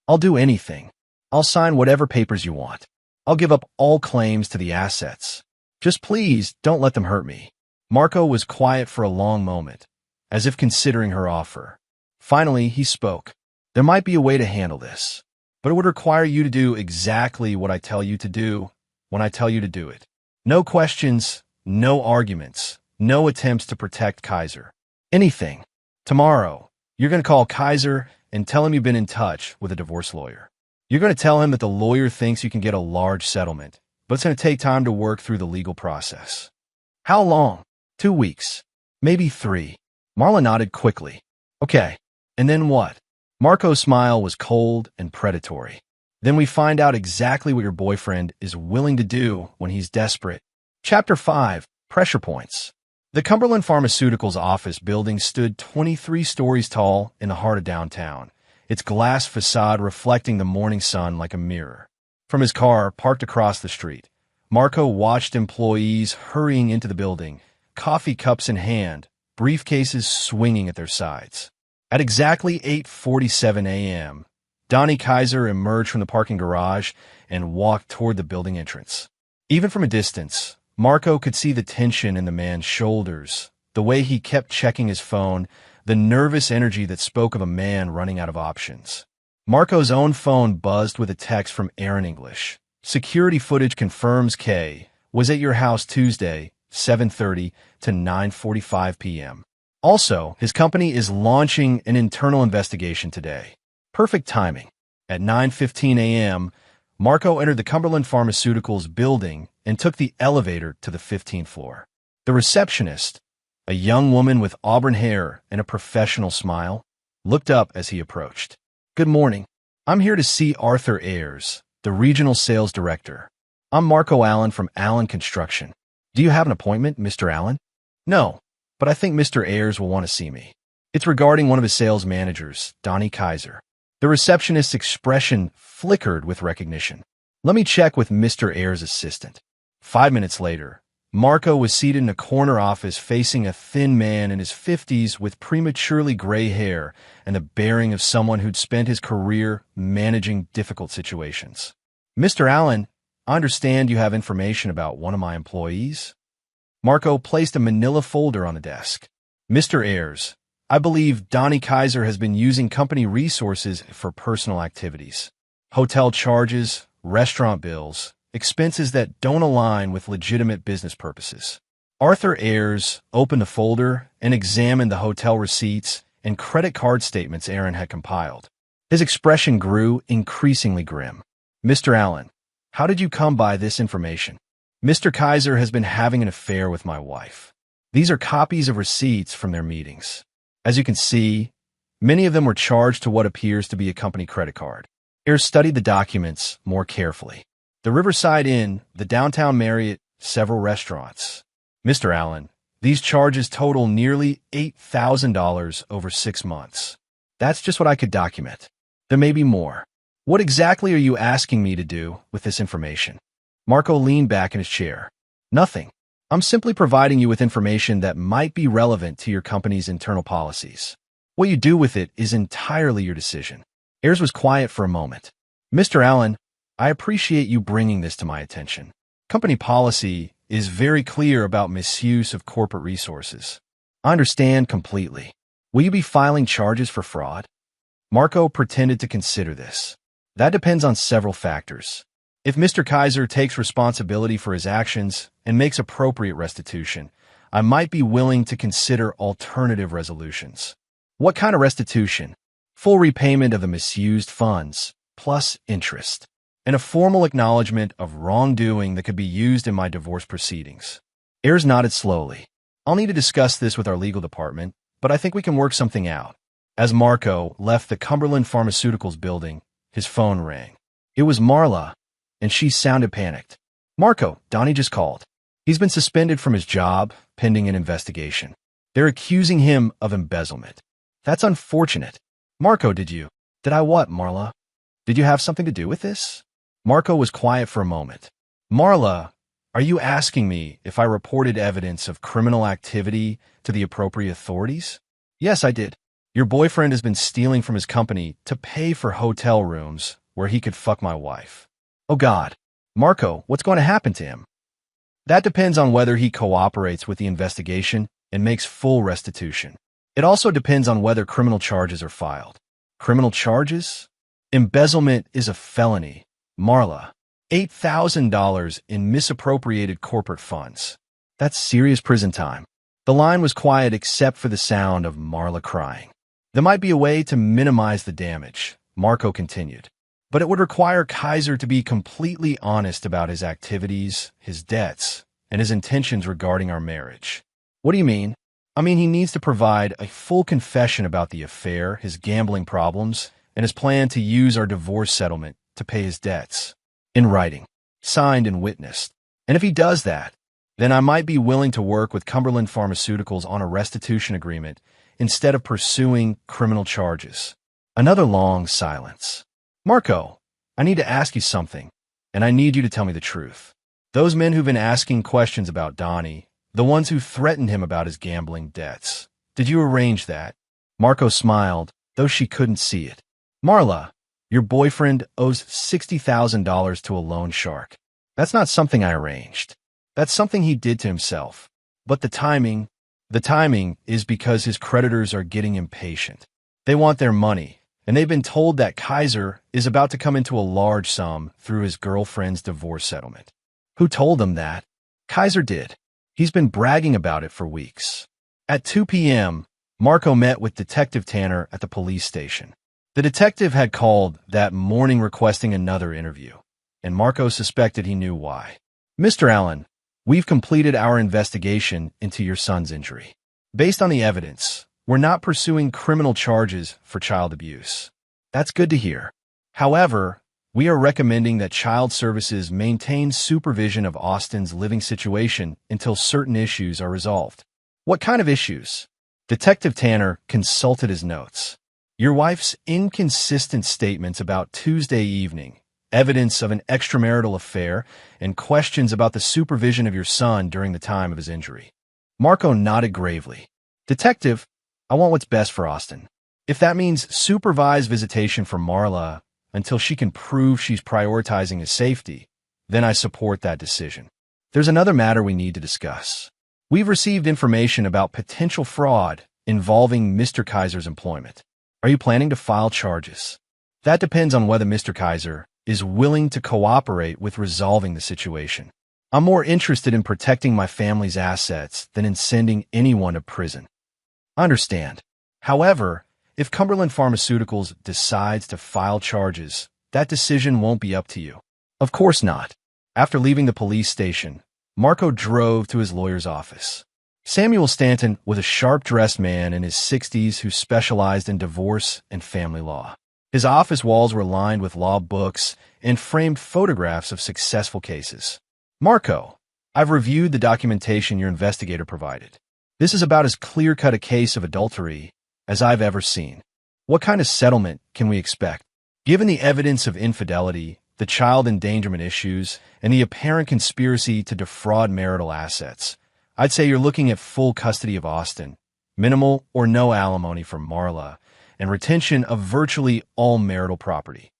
I'll do anything. I'll sign whatever papers you want. I'll give up all claims to the assets. Just please don't let them hurt me. Marco was quiet for a long moment, as if considering her offer. Finally, he spoke. There might be a way to handle this, but it would require you to do exactly what I tell you to do when I tell you to do it. No questions, no arguments, no attempts to protect Kaiser. Anything. Tomorrow, you're going to call Kaiser and tell him you've been in touch with a divorce lawyer. You're going to tell him that the lawyer thinks you can get a large settlement, but it's going to take time to work through the legal process. How long? 2 weeks. Maybe 3. Marla nodded quickly. Okay. And then what? Marco's smile was cold and predatory. Then we find out exactly what your boyfriend is willing to do when he's desperate. Chapter 5. Pressure Points. The Cumberland Pharmaceuticals office building stood 23 stories tall in the heart of downtown, its glass facade reflecting the morning sun like a mirror. From his car, parked across the street, Marco watched employees hurrying into the building, coffee cups in hand, briefcases swinging at their sides. At exactly 8:47 a.m., Donnie Kaiser emerged from the parking garage and walked toward the building entrance. Even from a distance, Marco could see the tension in the man's shoulders, the way he kept checking his phone, the nervous energy that spoke of a man running out of options. Marco's own phone buzzed with a text from Aaron English. Security footage confirms Kay was at your house Tuesday, 7:30 to 9:45 p.m. Also, his company is launching an internal investigation today. Perfect timing. At 9:15 a.m., Marco entered the Cumberland Pharmaceuticals building and took the elevator to the 15th floor. The receptionist, a young woman with auburn hair and a professional smile, looked up as he approached. Good morning. I'm here to see Arthur Ayers, the regional sales director. I'm Marco Allen from Allen Construction. Do you have an appointment, Mr. Allen? No, but I think Mr. Ayers will want to see me. It's regarding one of his sales managers, Donnie Kaiser. The receptionist's expression flickered with recognition. Let me check with Mr. Ayers' assistant. 5 minutes later, Marco was seated in a corner office facing a thin man in his 50s with prematurely gray hair and the bearing of someone who'd spent his career managing difficult situations. Mr. Allen, I understand you have information about one of my employees? Marco placed a manila folder on the desk. Mr. Ayers, I believe Donnie Kaiser has been using company resources for personal activities. Hotel charges, restaurant bills, expenses that don't align with legitimate business purposes. Arthur Ayers opened the folder and examined the hotel receipts and credit card statements Aaron had compiled. His expression grew increasingly grim. Mr. Allen, how did you come by this information? Mr. Kaiser has been having an affair with my wife. These are copies of receipts from their meetings. As you can see, many of them were charged to what appears to be a company credit card. Ayers studied the documents more carefully. The Riverside Inn, the downtown Marriott, several restaurants. Mr. Allen, these charges total nearly $8,000 over 6 months. That's just what I could document. There may be more. What exactly are you asking me to do with this information? Marco leaned back in his chair. Nothing. I'm simply providing you with information that might be relevant to your company's internal policies. What you do with it is entirely your decision. Ayers was quiet for a moment. Mr. Allen, I appreciate you bringing this to my attention. Company policy is very clear about misuse of corporate resources. I understand completely. Will you be filing charges for fraud? Marco pretended to consider this. That depends on several factors. If Mr. Kaiser takes responsibility for his actions and makes appropriate restitution, I might be willing to consider alternative resolutions. What kind of restitution? Full repayment of the misused funds, plus interest, and a formal acknowledgement of wrongdoing that could be used in my divorce proceedings. Ayers nodded slowly. I'll need to discuss this with our legal department, but I think we can work something out. As Marco left the Cumberland Pharmaceuticals building, his phone rang. It was Marla, and she sounded panicked. Marco, Donnie just called. He's been suspended from his job, pending an investigation. They're accusing him of embezzlement. That's unfortunate. Marco, did I what, Marla? Did you have something to do with this? Marco was quiet for a moment. Marla, are you asking me if I reported evidence of criminal activity to the appropriate authorities? Yes, I did. Your boyfriend has been stealing from his company to pay for hotel rooms where he could fuck my wife. Oh God. Marco, what's going to happen to him? That depends on whether he cooperates with the investigation and makes full restitution. It also depends on whether criminal charges are filed. Criminal charges? Embezzlement is a felony. Marla, $8,000 in misappropriated corporate funds. That's serious prison time. The line was quiet except for the sound of Marla crying. There might be a way to minimize the damage, Marco continued. But it would require Kaiser to be completely honest about his activities, his debts, and his intentions regarding our marriage. What do you mean? I mean, he needs to provide a full confession about the affair, his gambling problems, and his plan to use our divorce settlement to pay his debts. In writing, signed and witnessed. And if he does that, then I might be willing to work with Cumberland Pharmaceuticals on a restitution agreement instead of pursuing criminal charges. Another long silence. Marco, I need to ask you something, and I need you to tell me the truth. Those men who've been asking questions about Donnie, the ones who threatened him about his gambling debts, did you arrange that? Marco smiled, though she couldn't see it. Marla, your boyfriend owes $60,000 to a loan shark. That's not something I arranged. That's something he did to himself. But the timing is because his creditors are getting impatient. They want their money, and they've been told that Kaiser is about to come into a large sum through his girlfriend's divorce settlement. Who told them that? Kaiser did. He's been bragging about it for weeks. At 2 p.m., Marco met with Detective Tanner at the police station. The detective had called that morning requesting another interview, and Marco suspected he knew why. Mr. Allen, we've completed our investigation into your son's injury. Based on the evidence, we're not pursuing criminal charges for child abuse. That's good to hear. However, we are recommending that Child Services maintain supervision of Austin's living situation until certain issues are resolved. What kind of issues? Detective Tanner consulted his notes. Your wife's inconsistent statements about Tuesday evening, evidence of an extramarital affair, and questions about the supervision of your son during the time of his injury. Marco nodded gravely. Detective, I want what's best for Austin. If that means supervised visitation for Marla until she can prove she's prioritizing his safety, then I support that decision. There's another matter we need to discuss. We've received information about potential fraud involving Mr. Kaiser's employment. Are you planning to file charges? That depends on whether Mr. Kaiser is willing to cooperate with resolving the situation. I'm more interested in protecting my family's assets than in sending anyone to prison. I understand. However, if Cumberland Pharmaceuticals decides to file charges, that decision won't be up to you. Of course not. After leaving the police station, Marco drove to his lawyer's office. Samuel Stanton was a sharp-dressed man in his 60s who specialized in divorce and family law. His office walls were lined with law books and framed photographs of successful cases. Marco, I've reviewed the documentation your investigator provided. This is about as clear-cut a case of adultery as I've ever seen. What kind of settlement can we expect? Given the evidence of infidelity, the child endangerment issues, and the apparent conspiracy to defraud marital assets, I'd say you're looking at full custody of Austin, minimal or no alimony for Marla, and retention of virtually all marital property.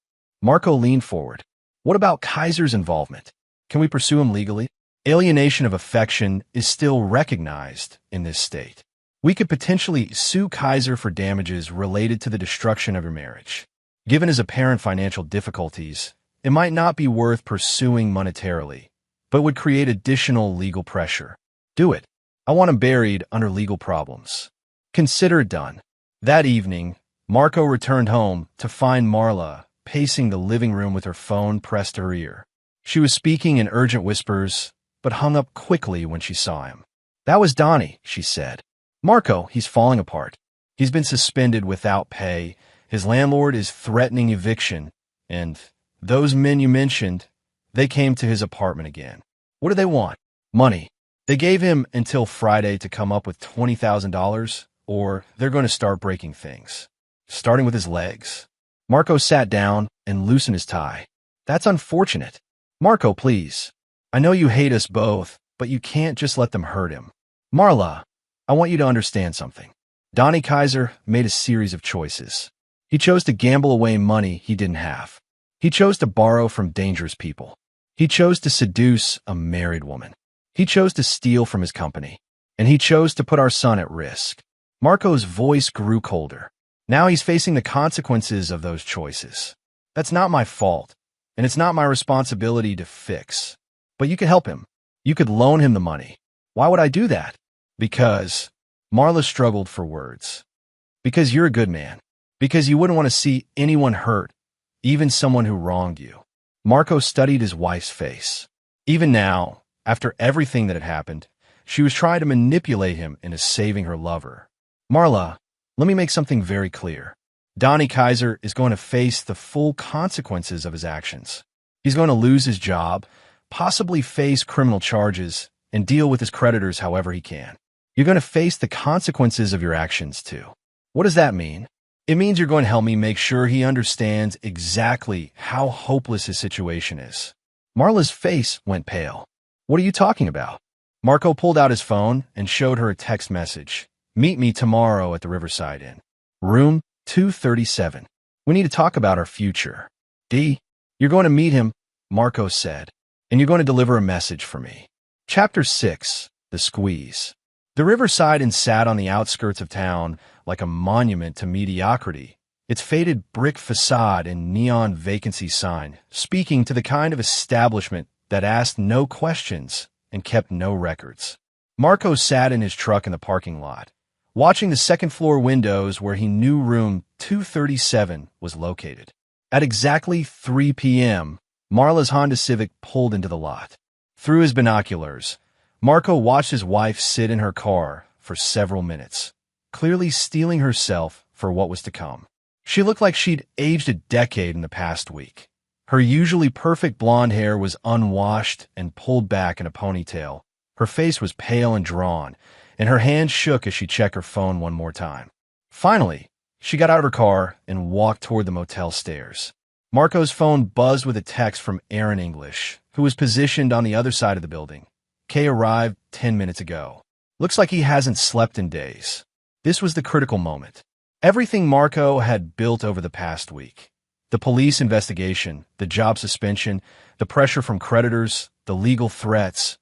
Marco leaned forward. What about Kaiser's involvement? Can we pursue him legally? Alienation of affection is still recognized in this state. We could potentially sue Kaiser for damages related to the destruction of your marriage. Given his apparent financial difficulties, it might not be worth pursuing monetarily, but would create additional legal pressure. Do it. I want him buried under legal problems. Consider it done. That evening, Marco returned home to find Marla pacing the living room with her phone pressed to her ear. She was speaking in urgent whispers, but hung up quickly when she saw him. That was Donnie, she said. Marco, he's falling apart. He's been suspended without pay. His landlord is threatening eviction. And those men you mentioned, they came to his apartment again. What do they want? Money. They gave him until Friday to come up with $20,000, or they're going to start breaking things. Starting with his legs. Marco sat down and loosened his tie. That's unfortunate. Marco, please. I know you hate us both, but you can't just let them hurt him. Marla, I want you to understand something. Donnie Kaiser made a series of choices. He chose to gamble away money he didn't have. He chose to borrow from dangerous people. He chose to seduce a married woman. He chose to steal from his company. And he chose to put our son at risk. Marco's voice grew colder. Now he's facing the consequences of those choices. That's not my fault, and it's not my responsibility to fix. But you could help him. You could loan him the money. Why would I do that? Because Marla struggled for words. Because you're a good man. Because you wouldn't want to see anyone hurt, even someone who wronged you. Marco studied his wife's face. Even now, after everything that had happened, she was trying to manipulate him into saving her lover. Marla, let me make something very clear. Donnie Kaiser is going to face the full consequences of his actions. He's going to lose his job, possibly face criminal charges, and deal with his creditors however he can. You're going to face the consequences of your actions too. What does that mean? It means you're going to help me make sure he understands exactly how hopeless his situation is. Marla's face went pale. What are you talking about? Marco pulled out his phone and showed her a text message. Meet me tomorrow at the Riverside Inn. Room 237. We need to talk about our future. D, you're going to meet him, Marco said, and you're going to deliver a message for me. Chapter 6. The Squeeze. The Riverside Inn sat on the outskirts of town like a monument to mediocrity, its faded brick facade and neon vacancy sign speaking to the kind of establishment that asked no questions and kept no records. Marco sat in his truck in the parking lot, watching the second-floor windows where he knew room 237 was located. At exactly 3 p.m., Marla's Honda Civic pulled into the lot. Through his binoculars, Marco watched his wife sit in her car for several minutes, clearly steeling herself for what was to come. She looked like she'd aged a decade in the past week. Her usually perfect blonde hair was unwashed and pulled back in a ponytail. Her face was pale and drawn, and her hands shook as she checked her phone one more time. Finally, she got out of her car and walked toward the motel stairs. Marco's phone buzzed with a text from Aaron English, who was positioned on the other side of the building. Kay arrived 10 minutes ago. Looks like he hasn't slept in days. This was the critical moment. Everything Marco had built over the past week. The police investigation, the job suspension, the pressure from creditors, the legal threats,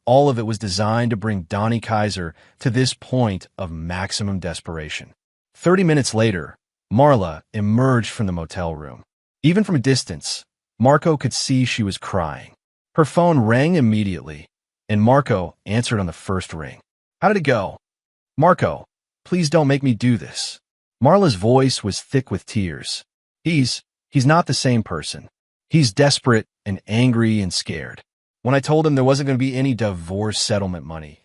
all of it was designed to bring Donnie Kaiser to this point of maximum desperation. 30 minutes later, Marla emerged from the motel room. Even from a distance, Marco could see she was crying. Her phone rang immediately, and Marco answered on the first ring. "How did it go?" "Marco, please don't make me do this." Marla's voice was thick with tears. He's not the same person. He's desperate and angry and scared. When I told him there wasn't going to be any divorce settlement money,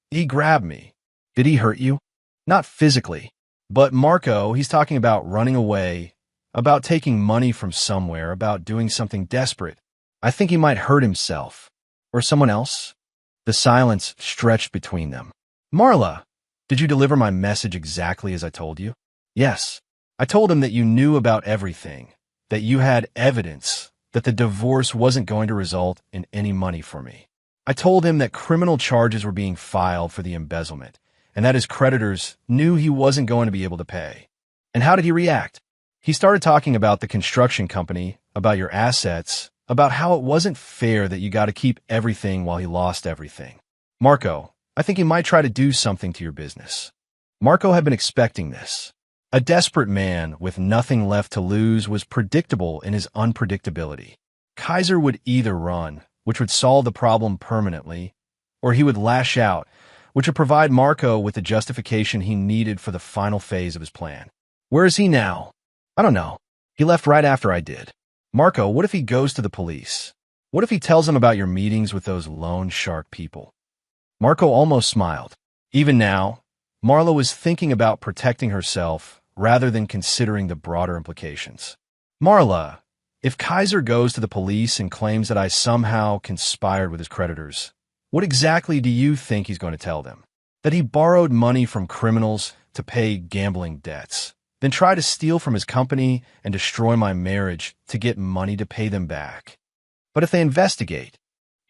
he grabbed me. Did he hurt you?" "Not physically. But Marco, he's talking about running away, about taking money from somewhere, about doing something desperate. I think he might hurt himself. Or someone else." The silence stretched between them. "Marla, did you deliver my message exactly as I told you?" "Yes. I told him that you knew about everything, that you had evidence, that the divorce wasn't going to result in any money for me. I told him that criminal charges were being filed for the embezzlement, and that his creditors knew he wasn't going to be able to pay." "And how did he react?" "He started talking about the construction company, about your assets, about how it wasn't fair that you got to keep everything while he lost everything. Marco, I think he might try to do something to your business." Marco had been expecting this. A desperate man with nothing left to lose was predictable in his unpredictability. Kaiser would either run, which would solve the problem permanently, or he would lash out, which would provide Marco with the justification he needed for the final phase of his plan. "Where is he now?" "I don't know. He left right after I did." "Marco, what if he goes to the police? What if he tells them about your meetings with those loan shark people?" Marco almost smiled. Even now, Marla was thinking about protecting herself rather than considering the broader implications. "Marla, if Kaiser goes to the police and claims that I somehow conspired with his creditors, what exactly do you think he's going to tell them? That he borrowed money from criminals to pay gambling debts, then try to steal from his company and destroy my marriage to get money to pay them back? But if they investigate,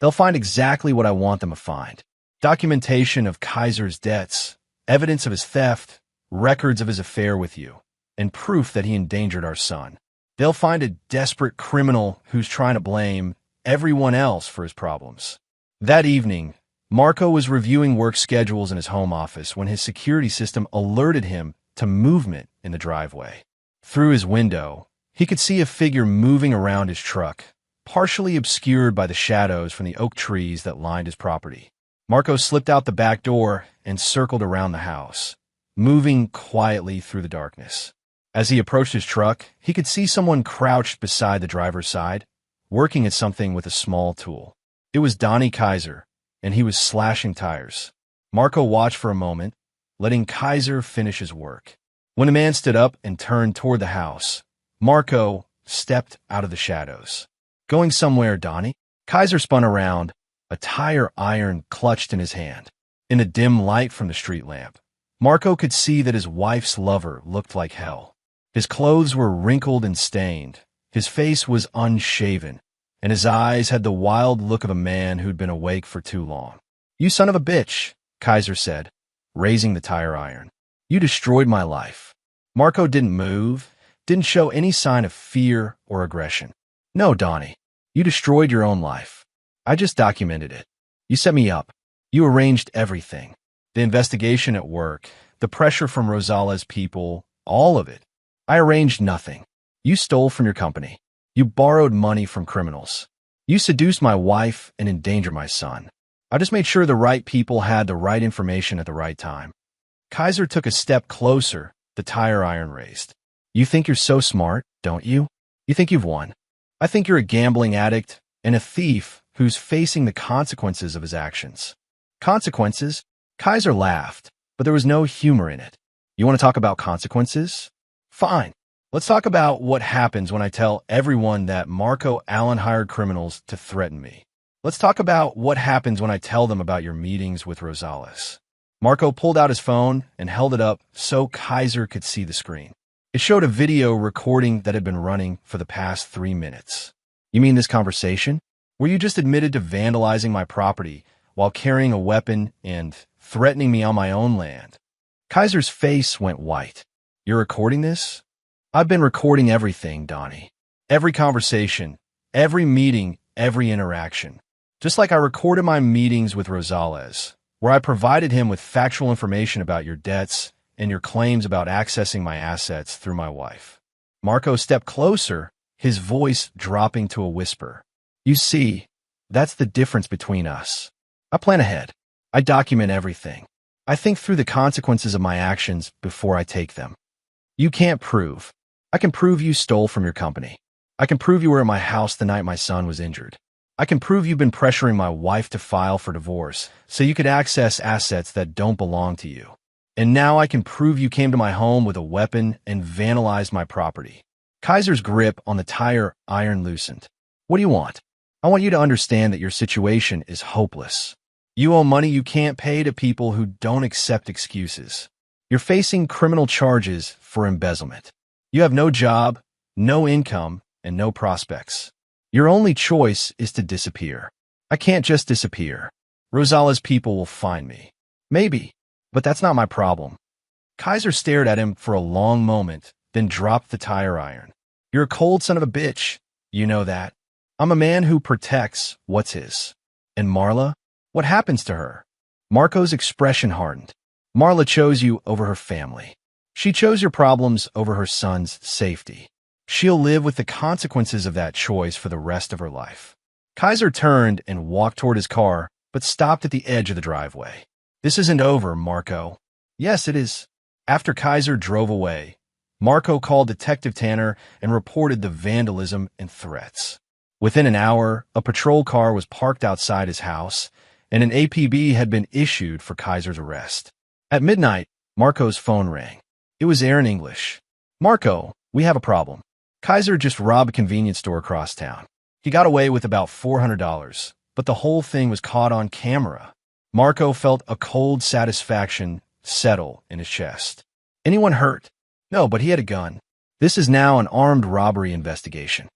they'll find exactly what I want them to find. Documentation of Kaiser's debts, evidence of his theft, records of his affair with you, and proof that he endangered our son. They'll find a desperate criminal who's trying to blame everyone else for his problems." That evening, Marco was reviewing work schedules in his home office when his security system alerted him to movement in the driveway. Through his window, he could see a figure moving around his truck, partially obscured by the shadows from the oak trees that lined his property. Marco slipped out the back door and circled around the house, moving quietly through the darkness. As he approached his truck, he could see someone crouched beside the driver's side, working at something with a small tool. It was Donnie Kaiser, and he was slashing tires. Marco watched for a moment, letting Kaiser finish his work. When the man stood up and turned toward the house, Marco stepped out of the shadows. "Going somewhere, Donnie?" Kaiser spun around, a tire iron clutched in his hand. In the dim light from the street lamp, Marco could see that his wife's lover looked like hell. His clothes were wrinkled and stained, his face was unshaven, and his eyes had the wild look of a man who'd been awake for too long. "You son of a bitch," Kaiser said, raising the tire iron. "You destroyed my life." Marco didn't move, didn't show any sign of fear or aggression. "No, Donnie, you destroyed your own life. I just documented it. You set me up. You arranged everything. The investigation at work, the pressure from Rosales' people, all of it. I arranged nothing. You stole from your company. You borrowed money from criminals. You seduced my wife and endangered my son. I just made sure the right people had the right information at the right time." Kaiser took a step closer, the tire iron raised. "You think you're so smart, don't you? You think you've won. I think you're a gambling addict and a thief who's facing the consequences of his actions." "Consequences?" Kaiser laughed, but there was no humor in it. "You want to talk about consequences? Fine. Let's talk about what happens when I tell everyone that Marco Allen hired criminals to threaten me. Let's talk about what happens when I tell them about your meetings with Rosales." Marco pulled out his phone and held it up so Kaiser could see the screen. It showed a video recording that had been running for the past 3 minutes. "You mean this conversation? Where you just admitted to vandalizing my property while carrying a weapon and threatening me on my own land?" Kaiser's face went white. "You're recording this?" "I've been recording everything, Donnie. Every conversation, every meeting, every interaction. Just like I recorded my meetings with Rosales, where I provided him with factual information about your debts and your claims about accessing my assets through my wife. Marco stepped closer, his voice dropping to a whisper. You see, that's the difference between us. I plan ahead. I document everything. I think through the consequences of my actions before I take them. You can't prove. I can prove you stole from your company. I can prove you were at my house the night my son was injured. I can prove you've been pressuring my wife to file for divorce so you could access assets that don't belong to you. And now I can prove you came to my home with a weapon and vandalized my property. Kaiser's grip on the tire iron loosened. What do you want? I want you to understand that your situation is hopeless. You owe money you can't pay to people who don't accept excuses. You're facing criminal charges for embezzlement. You have no job, no income, and no prospects. Your only choice is to disappear. I can't just disappear. Rosales' people will find me. Maybe, but that's not my problem. Kaiser stared at him for a long moment, then dropped the tire iron. You're a cold son of a bitch. You know that. I'm a man who protects what's his. And Marla? What happens to her? Marco's expression hardened. Marla chose you over her family. She chose your problems over her son's safety. She'll live with the consequences of that choice for the rest of her life. Kaiser turned and walked toward his car, but stopped at the edge of the driveway. This isn't over, Marco. Yes, it is. After Kaiser drove away, Marco called Detective Tanner and reported the vandalism and threats. Within an hour, a patrol car was parked outside his house, and an APB had been issued for Kaiser's arrest. At midnight, Marco's phone rang. It was Aaron English. Marco, we have a problem. Kaiser just robbed a convenience store across town. He got away with about $400, but the whole thing was caught on camera. Marco felt a cold satisfaction settle in his chest. Anyone hurt? No, but he had a gun. This is now an armed robbery investigation.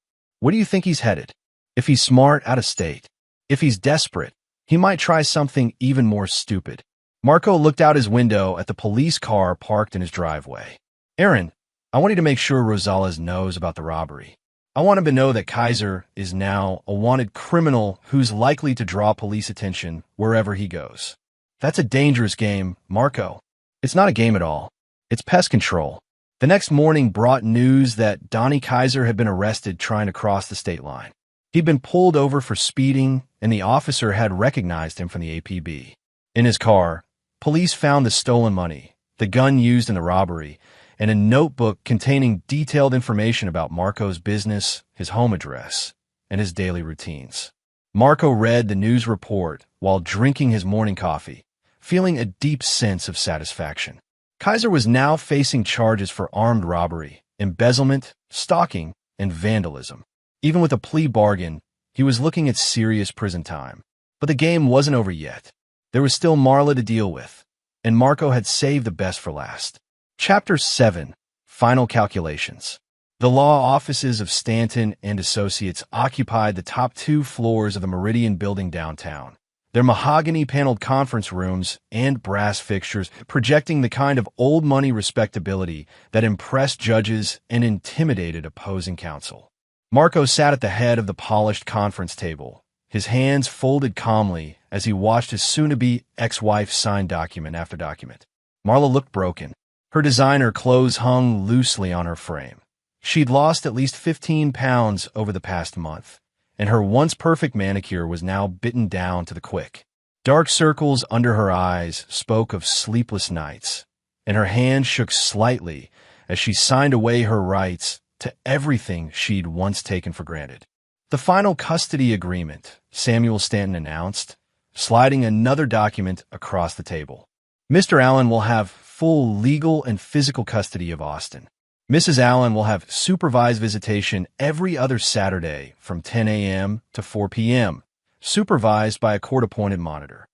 Where do you think he's headed? If he's smart, out of state. If he's desperate, he might try something even more stupid. Marco looked out his window at the police car parked in his driveway. Aaron, I want you to make sure Rosales knows about the robbery. I want him to know that Kaiser is now a wanted criminal who's likely to draw police attention wherever he goes. That's a dangerous game, Marco. It's not a game at all. It's pest control. The next morning brought news that Donnie Kaiser had been arrested trying to cross the state line. He'd been pulled over for speeding, and the officer had recognized him from the APB. In his car, police found the stolen money, the gun used in the robbery, and a notebook containing detailed information about Marco's business, his home address, and his daily routines. Marco read the news report while drinking his morning coffee, feeling a deep sense of satisfaction. Kaiser was now facing charges for armed robbery, embezzlement, stalking, and vandalism. Even with a plea bargain, he was looking at serious prison time. But the game wasn't over yet. There was still Marla to deal with, and Marco had saved the best for last. Chapter 7. Final Calculations. The law offices of Stanton and Associates occupied the top 2 floors of the Meridian building downtown, their mahogany-paneled conference rooms and brass fixtures projecting the kind of old-money respectability that impressed judges and intimidated opposing counsel. Marco sat at the head of the polished conference table, his hands folded calmly as he watched his soon-to-be ex-wife sign document after document. Marla looked broken. Her designer clothes hung loosely on her frame. She'd lost at least 15 pounds over the past month, and her once-perfect manicure was now bitten down to the quick. Dark circles under her eyes spoke of sleepless nights, and her hand shook slightly as she signed away her rights to everything she'd once taken for granted. The final custody agreement, Samuel Stanton announced, sliding another document across the table. Mr. Allen will have full legal and physical custody of Austin. Mrs. Allen will have supervised visitation every other Saturday from 10 a.m. to 4 p.m., supervised by a court-appointed monitor.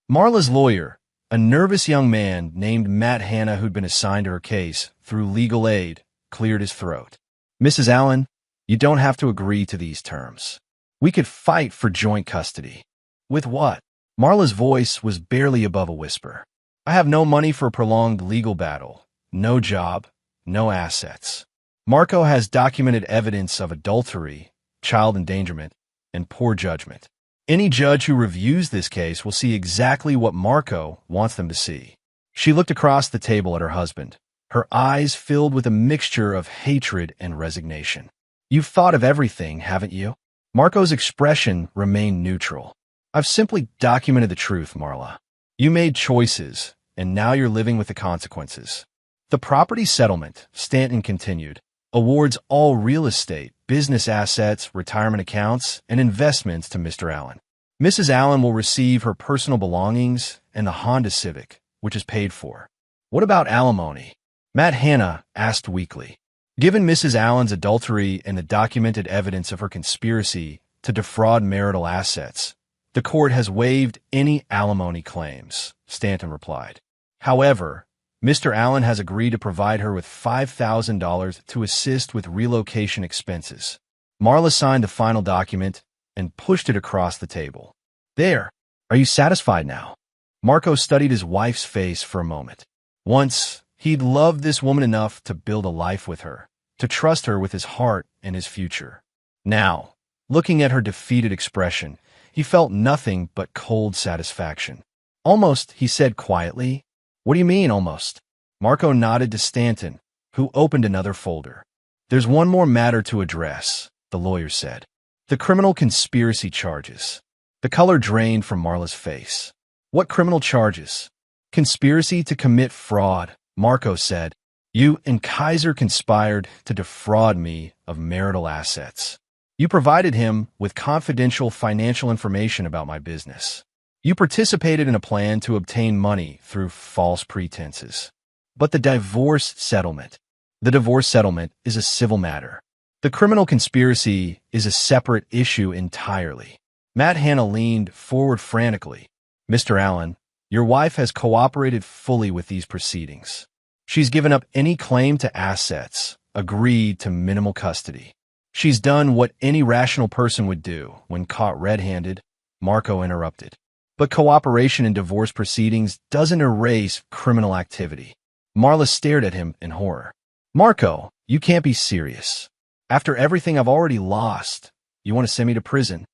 Marla's lawyer, a nervous young man named Matt Hanna who'd been assigned to her case through legal aid, cleared his throat. Mrs. Allen, you don't have to agree to these terms. We could fight for joint custody. With what? Marla's voice was barely above a whisper. I have no money for a prolonged legal battle, no job, no assets. Marco has documented evidence of adultery, child endangerment, and poor judgment. Any judge who reviews this case will see exactly what Marco wants them to see. She looked across the table at her husband, her eyes filled with a mixture of hatred and resignation. You've thought of everything, haven't you? Marco's expression remained neutral. I've simply documented the truth, Marla. You made choices, and now you're living with the consequences. The property settlement, Stanton continued, awards all real estate, business assets, retirement accounts, and investments to Mr. Allen. Mrs. Allen will receive her personal belongings and the Honda Civic, which is paid for. What about alimony? Matt Hanna asked weakly. Given Mrs. Allen's adultery and the documented evidence of her conspiracy to defraud marital assets, the court has waived any alimony claims, Stanton replied. However, Mr. Allen has agreed to provide her with $5,000 to assist with relocation expenses. Marla signed the final document and pushed it across the table. There. Are you satisfied now? Marco studied his wife's face for a moment. Once, he'd loved this woman enough to build a life with her, to trust her with his heart and his future. Now, looking at her defeated expression, he felt nothing but cold satisfaction. Almost, he said quietly. What do you mean, almost? Marco nodded to Stanton, who opened another folder. There's one more matter to address, the lawyer said. The criminal conspiracy charges. The color drained from Marla's face. What criminal charges? Conspiracy to commit fraud, Marco said. You and Kaiser conspired to defraud me of marital assets. You provided him with confidential financial information about my business. You participated in a plan to obtain money through false pretenses. But the divorce settlement. The divorce settlement is a civil matter. The criminal conspiracy is a separate issue entirely. Matt Hanna leaned forward frantically. Mr. Allen, your wife has cooperated fully with these proceedings. She's given up any claim to assets, agreed to minimal custody. She's done what any rational person would do when caught red-handed, Marco interrupted. But cooperation in divorce proceedings doesn't erase criminal activity. Marla stared at him in horror. Marco, you can't be serious. After everything I've already lost, you want to send me to prison?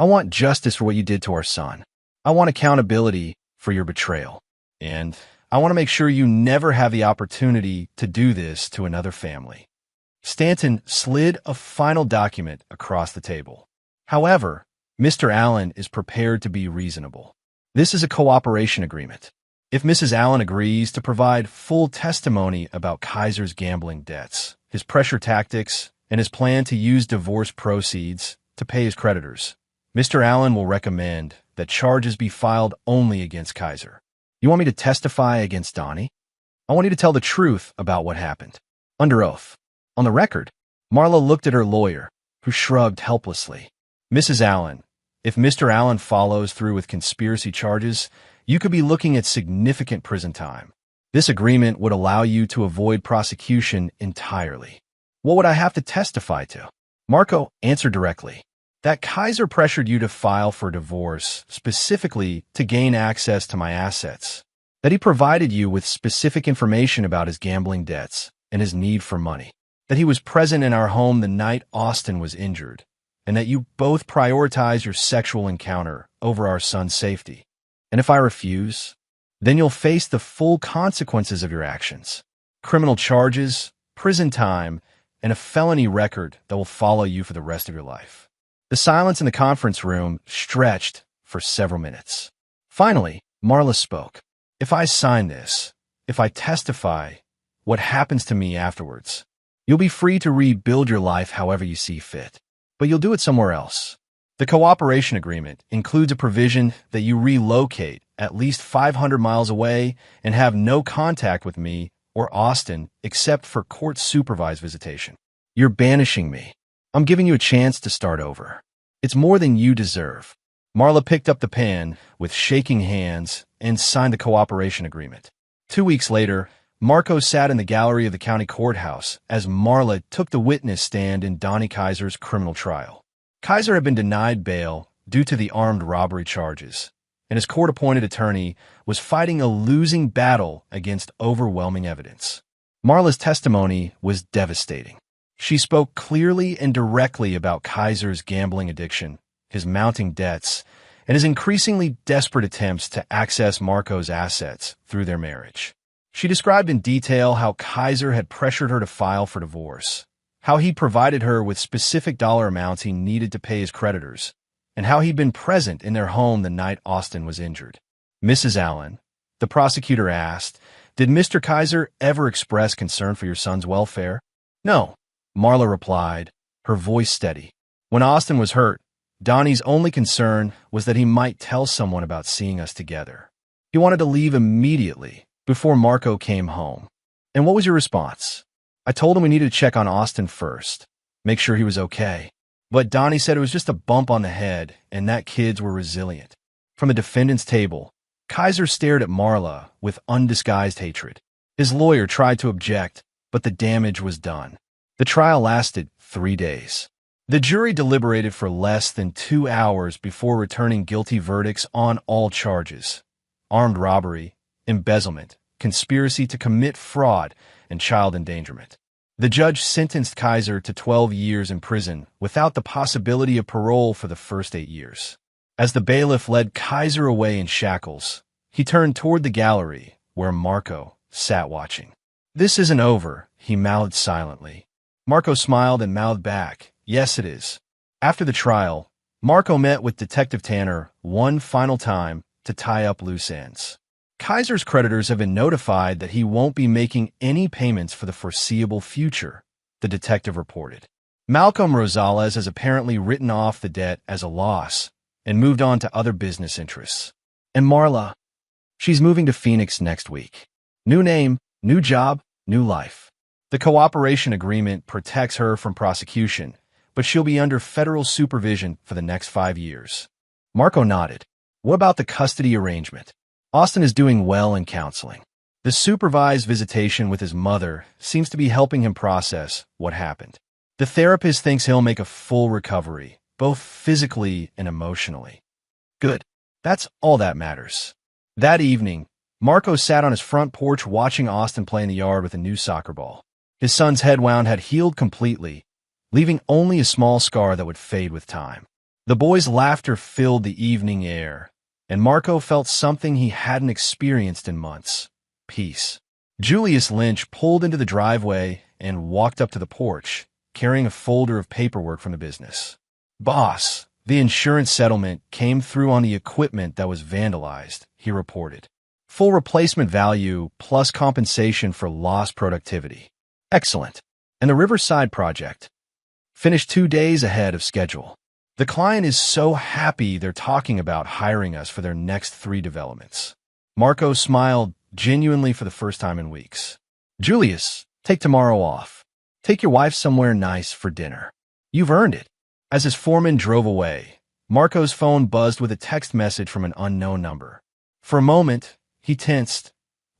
I want justice for what you did to our son. I want accountability for your betrayal. And I want to make sure you never have the opportunity to do this to another family. Stanton slid a final document across the table. However, Mr. Allen is prepared to be reasonable. This is a cooperation agreement. If Mrs. Allen agrees to provide full testimony about Kaiser's gambling debts, his pressure tactics, and his plan to use divorce proceeds to pay his creditors, Mr. Allen will recommend that charges be filed only against Kaiser. You want me to testify against Donnie? I want you to tell the truth about what happened. Under oath. On the record, Marla looked at her lawyer, who shrugged helplessly. Mrs. Allen, if Mr. Allen follows through with conspiracy charges, you could be looking at significant prison time. This agreement would allow you to avoid prosecution entirely. What would I have to testify to? Marco answered directly. That Kaiser pressured you to file for divorce, specifically to gain access to my assets. That he provided you with specific information about his gambling debts and his need for money. That he was present in our home the night Austin was injured. And that you both prioritize your sexual encounter over our son's safety. And if I refuse, then you'll face the full consequences of your actions. Criminal charges, prison time, and a felony record that will follow you for the rest of your life. The silence in the conference room stretched for several minutes. Finally, Marla spoke. If I sign this, if I testify, what happens to me afterwards? You'll be free to rebuild your life however you see fit. But you'll do it somewhere else. The cooperation agreement includes a provision that you relocate at least 500 miles away and have no contact with me or Austin except for court-supervised visitation. You're banishing me. I'm giving you a chance to start over. It's more than you deserve. Marla picked up the pen with shaking hands and signed the cooperation agreement. 2 weeks later, Marco sat in the gallery of the county courthouse as Marla took the witness stand in Donnie Kaiser's criminal trial. Kaiser had been denied bail due to the armed robbery charges, and his court-appointed attorney was fighting a losing battle against overwhelming evidence. Marla's testimony was devastating. She spoke clearly and directly about Kaiser's gambling addiction, his mounting debts, and his increasingly desperate attempts to access Marco's assets through their marriage. She described in detail how Kaiser had pressured her to file for divorce, how he provided her with specific dollar amounts he needed to pay his creditors, and how he'd been present in their home the night Austin was injured. "Mrs. Allen," the prosecutor asked, "did Mr. Kaiser ever express concern for your son's welfare?" "No," Marla replied, her voice steady. "When Austin was hurt, Donnie's only concern was that he might tell someone about seeing us together. He wanted to leave immediately before Marco came home." "And what was your response?" "I told him we needed to check on Austin first, make sure he was okay. But Donnie said it was just a bump on the head and that kids were resilient." From the defendant's table, Kaiser stared at Marla with undisguised hatred. His lawyer tried to object, but the damage was done. The trial lasted 3 days. The jury deliberated for less than 2 hours before returning guilty verdicts on all charges: armed robbery, embezzlement, conspiracy to commit fraud, and child endangerment. The judge sentenced Kaiser to 12 years in prison without the possibility of parole for the first 8 years. As the bailiff led Kaiser away in shackles, he turned toward the gallery where Marco sat watching. "This isn't over," he mouthed silently. Marco smiled and mouthed back, "Yes, it is." After the trial, Marco met with Detective Tanner one final time to tie up loose ends. Kaiser's creditors have been notified that he won't be making any payments for the foreseeable future, the detective reported. Malcolm Rosales has apparently written off the debt as a loss and moved on to other business interests. And Marla, she's moving to Phoenix next week. New name, new job, new life. The cooperation agreement protects her from prosecution, but she'll be under federal supervision for the next 5 years. Marco nodded. "What about the custody arrangement?" "Austin is doing well in counseling. The supervised visitation with his mother seems to be helping him process what happened. The therapist thinks he'll make a full recovery, both physically and emotionally." "Good. That's all that matters." That evening, Marco sat on his front porch watching Austin play in the yard with a new soccer ball. His son's head wound had healed completely, leaving only a small scar that would fade with time. The boy's laughter filled the evening air, and Marco felt something he hadn't experienced in months: peace. Julius Lynch pulled into the driveway and walked up to the porch, carrying a folder of paperwork from the business. "Boss, the insurance settlement came through on the equipment that was vandalized," he reported. "Full replacement value plus compensation for lost productivity." "Excellent. And the Riverside project?" "Finished 2 days ahead of schedule. The client is so happy they're talking about hiring us for their next 3 developments." Marco smiled genuinely for the first time in weeks. "Julius, take tomorrow off. Take your wife somewhere nice for dinner. You've earned it." As his foreman drove away, Marco's phone buzzed with a text message from an unknown number. For a moment, he tensed,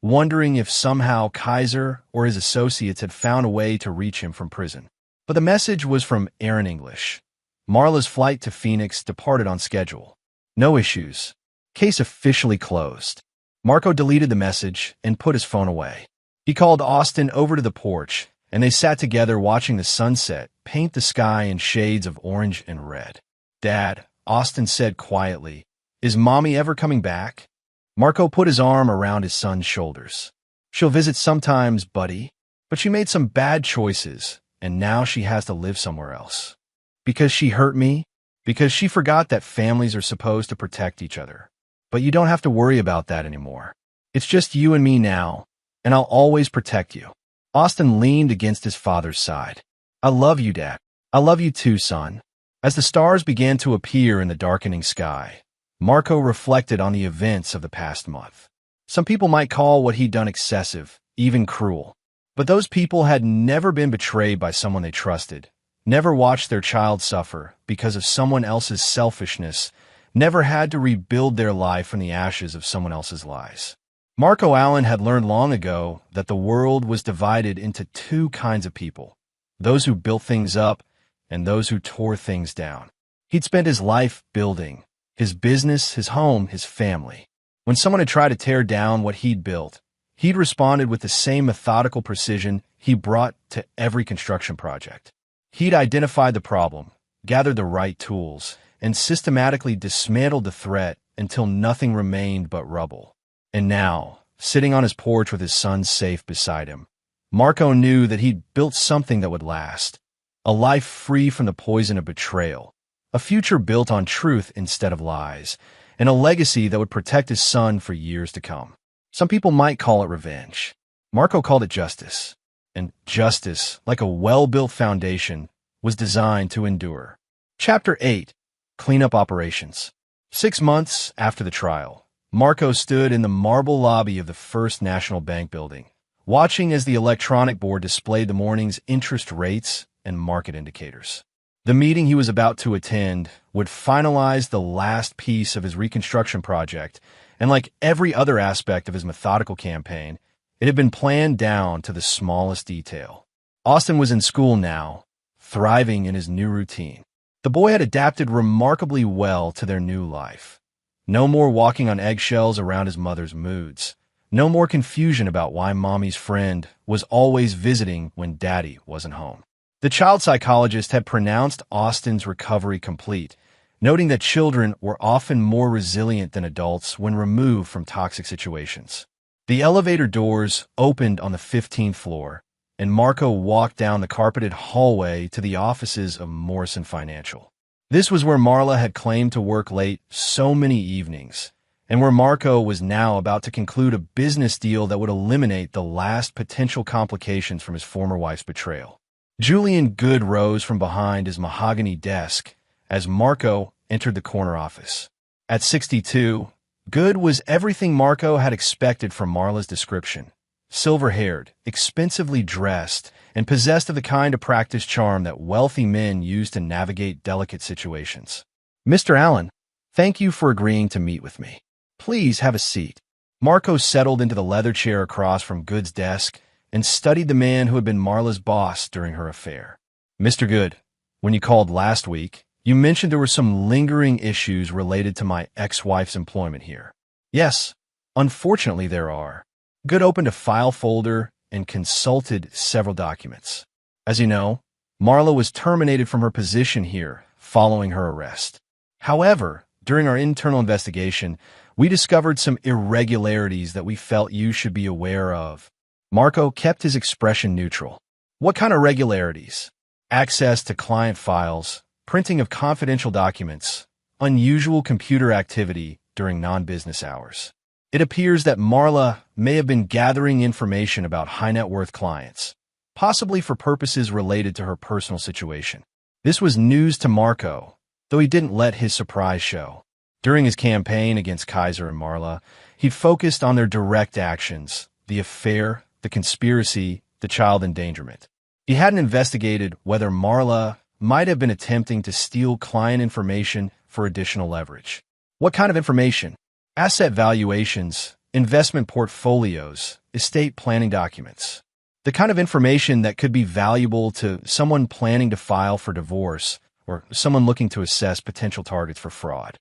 wondering if somehow Kaiser or his associates had found a way to reach him from prison. But the message was from Aaron English. Marla's flight to Phoenix departed on schedule. No issues. Case officially closed. Marco deleted the message and put his phone away. He called Austin over to the porch, and they sat together watching the sunset paint the sky in shades of orange and red. "Dad," Austin said quietly, "is Mommy ever coming back?" Marco put his arm around his son's shoulders. "She'll visit sometimes, buddy, but she made some bad choices, and now she has to live somewhere else. Because she hurt me? Because she forgot that families are supposed to protect each other. But you don't have to worry about that anymore. It's just you and me now, and I'll always protect you." Austin leaned against his father's side. "I love you, Dad. I love you too, son." As the stars began to appear in the darkening sky, Marco reflected on the events of the past month. Some people might call what he'd done excessive, even cruel. But those people had never been betrayed by someone they trusted, never watched their child suffer because of someone else's selfishness, never had to rebuild their life from the ashes of someone else's lies. Marco Allen had learned long ago that the world was divided into 2 kinds of people: those who built things up and those who tore things down. He'd spent his life building, his business, his home, his family. When someone had tried to tear down what he'd built, he'd responded with the same methodical precision he brought to every construction project. He'd identified the problem, gathered the right tools, and systematically dismantled the threat until nothing remained but rubble. And now, sitting on his porch with his son's safe beside him, Marco knew that he'd built something that would last. A life free from the poison of betrayal, a future built on truth instead of lies, and a legacy that would protect his son for years to come. Some people might call it revenge. Marco called it justice. And justice, like a well-built foundation, was designed to endure. Chapter 8. Cleanup Operations. 6 months after the trial, Marco stood in the marble lobby of the First National Bank building, watching as the electronic board displayed the morning's interest rates and market indicators. The meeting he was about to attend would finalize the last piece of his reconstruction project, and like every other aspect of his methodical campaign, it had been planned down to the smallest detail. Austin was in school now, thriving in his new routine. The boy had adapted remarkably well to their new life. No more walking on eggshells around his mother's moods. No more confusion about why mommy's friend was always visiting when daddy wasn't home. The child psychologist had pronounced Austin's recovery complete, noting that children were often more resilient than adults when removed from toxic situations. The elevator doors opened on the 15th floor, and Marco walked down the carpeted hallway to the offices of Morrison Financial. This was where Marla had claimed to work late so many evenings, and where Marco was now about to conclude a business deal that would eliminate the last potential complications from his former wife's betrayal. Julian Good rose from behind his mahogany desk as Marco entered the corner office. At 62, Good was everything Marco had expected from Marla's description. Silver-haired, expensively dressed, and possessed of the kind of practiced charm that wealthy men use to navigate delicate situations. "Mr. Allen, thank you for agreeing to meet with me. Please have a seat." Marco settled into the leather chair across from Good's desk and studied the man who had been Marla's boss during her affair. "Mr. Good, when you called last week, you mentioned there were some lingering issues related to my ex-wife's employment here." "Yes, unfortunately there are." Good opened a file folder and consulted several documents. "As you know, Marla was terminated from her position here following her arrest. However, during our internal investigation, we discovered some irregularities that we felt you should be aware of." Marco kept his expression neutral. "What kind of irregularities?" "Access to client files, printing of confidential documents, unusual computer activity during non-business hours. It appears that Marla may have been gathering information about high-net-worth clients, possibly for purposes related to her personal situation." This was news to Marco, though he didn't let his surprise show. During his campaign against Kaiser and Marla, he'd focused on their direct actions, the affair, the conspiracy, the child endangerment. He hadn't investigated whether Marla might have been attempting to steal client information for additional leverage. "What kind of information?" "Asset valuations, investment portfolios, estate planning documents. The kind of information that could be valuable to someone planning to file for divorce or someone looking to assess potential targets for fraud."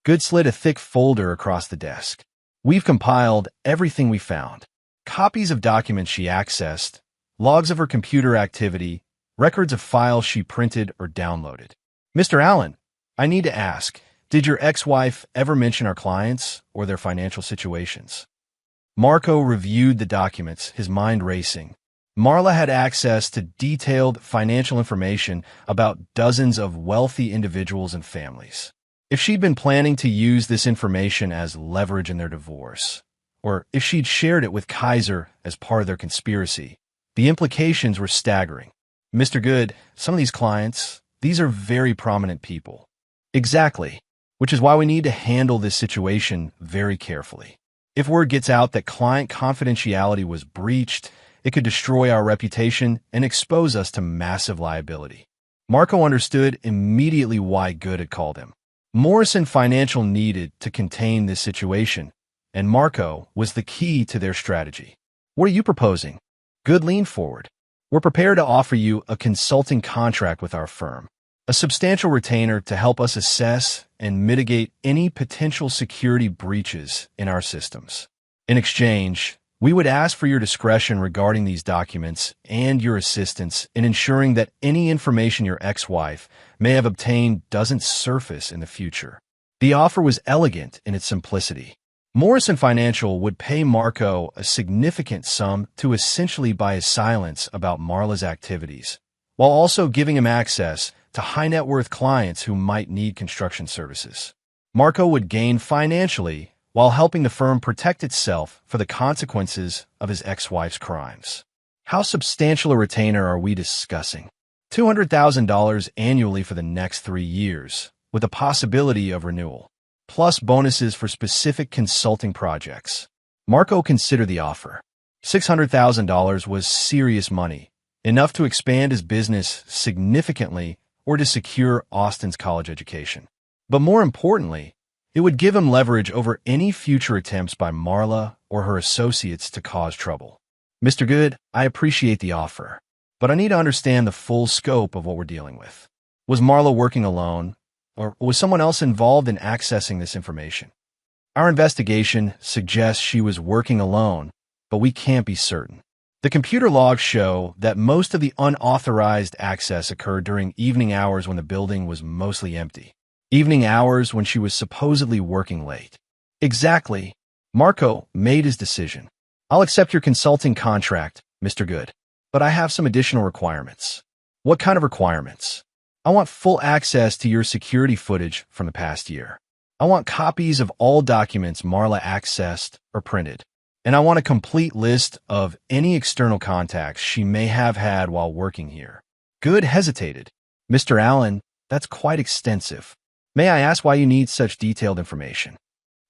Good slid a thick folder across the desk. "We've compiled everything we found. Copies of documents she accessed, logs of her computer activity, records of files she printed or downloaded." "Mr. Allen, I need to ask, did your ex-wife ever mention our clients or their financial situations?" Marco reviewed the documents, his mind racing. Marla had access to detailed financial information about dozens of wealthy individuals and families. If she'd been planning to use this information as leverage in their divorce, or if she'd shared it with Kaiser as part of their conspiracy, the implications were staggering. "Mr. Good, some of these clients, these are very prominent people." "Exactly. Which is why we need to handle this situation very carefully. If word gets out that client confidentiality was breached, it could destroy our reputation and expose us to massive liability." Marco understood immediately why Good had called him. Morrison Financial needed to contain this situation, and Marco was the key to their strategy. "What are you proposing?" Good leaned forward. "We're prepared to offer you a consulting contract with our firm, a substantial retainer to help us assess and mitigate any potential security breaches in our systems. In exchange, We would ask for your discretion regarding these documents and your assistance in ensuring that any information your ex-wife may have obtained doesn't surface in the future. The offer was elegant in its simplicity. Morrison Financial would pay Marco a significant sum to essentially buy his silence about Marla's activities, while also giving him access to high-net-worth clients who might need construction services. Marco would gain financially while helping the firm protect itself for the consequences of his ex-wife's crimes. How substantial a retainer are we discussing? $200,000 annually for the next 3 years, with a possibility of renewal, plus bonuses for specific consulting projects. Marco considered the offer. $600,000 was serious money, enough to expand his business significantly or to secure Austin's college education. But more importantly, it would give him leverage over any future attempts by Marla or her associates to cause trouble. Mr. Good, I appreciate the offer, but I need to understand the full scope of what we're dealing with. Was Marla working alone, or was someone else involved in accessing this information? Our investigation suggests she was working alone, but we can't be certain. The computer logs show that most of the unauthorized access occurred during evening hours when the building was mostly empty. Evening hours when she was supposedly working late. Exactly. Marco made his decision. I'll accept your consulting contract, Mr. Good, but I have some additional requirements. What kind of requirements? I want full access to your security footage from the past year. I want copies of all documents Marla accessed or printed. And I want a complete list of any external contacts she may have had while working here. Good hesitated. Mr. Allen, that's quite extensive. May I ask why you need such detailed information?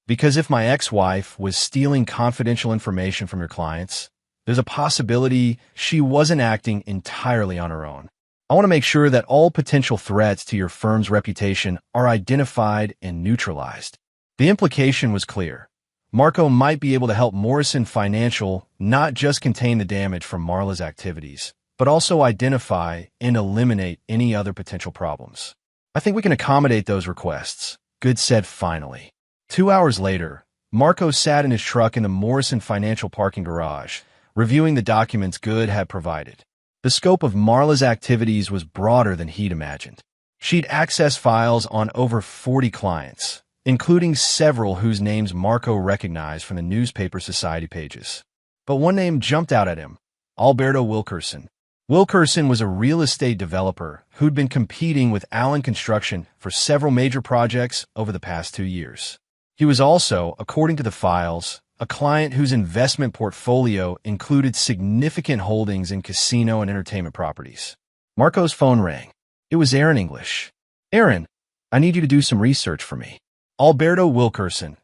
Because if my ex-wife was stealing confidential information from your clients, there's a possibility she wasn't acting entirely on her own. I want to make sure that all potential threats to your firm's reputation are identified and neutralized. The implication was clear. Marco might be able to help Morrison Financial not just contain the damage from Marla's activities, but also identify and eliminate any other potential problems. I think we can accommodate those requests, Good said finally. 2 hours later, Marco sat in his truck in the Morrison Financial parking garage, reviewing the documents Good had provided. The scope of Marla's activities was broader than he'd imagined. She'd accessed files on over 40 clients, including several whose names Marco recognized from the newspaper society pages. But one name jumped out at him, Alberto Wilkerson. Wilkerson was a real estate developer who'd been competing with Allen Construction for several major projects over the past 2 years. He was also, according to the files, a client whose investment portfolio included significant holdings in casino and entertainment properties. Marco's phone rang. It was Aaron English. Aaron, I need you to do some research for me. Alberto Wilkerson.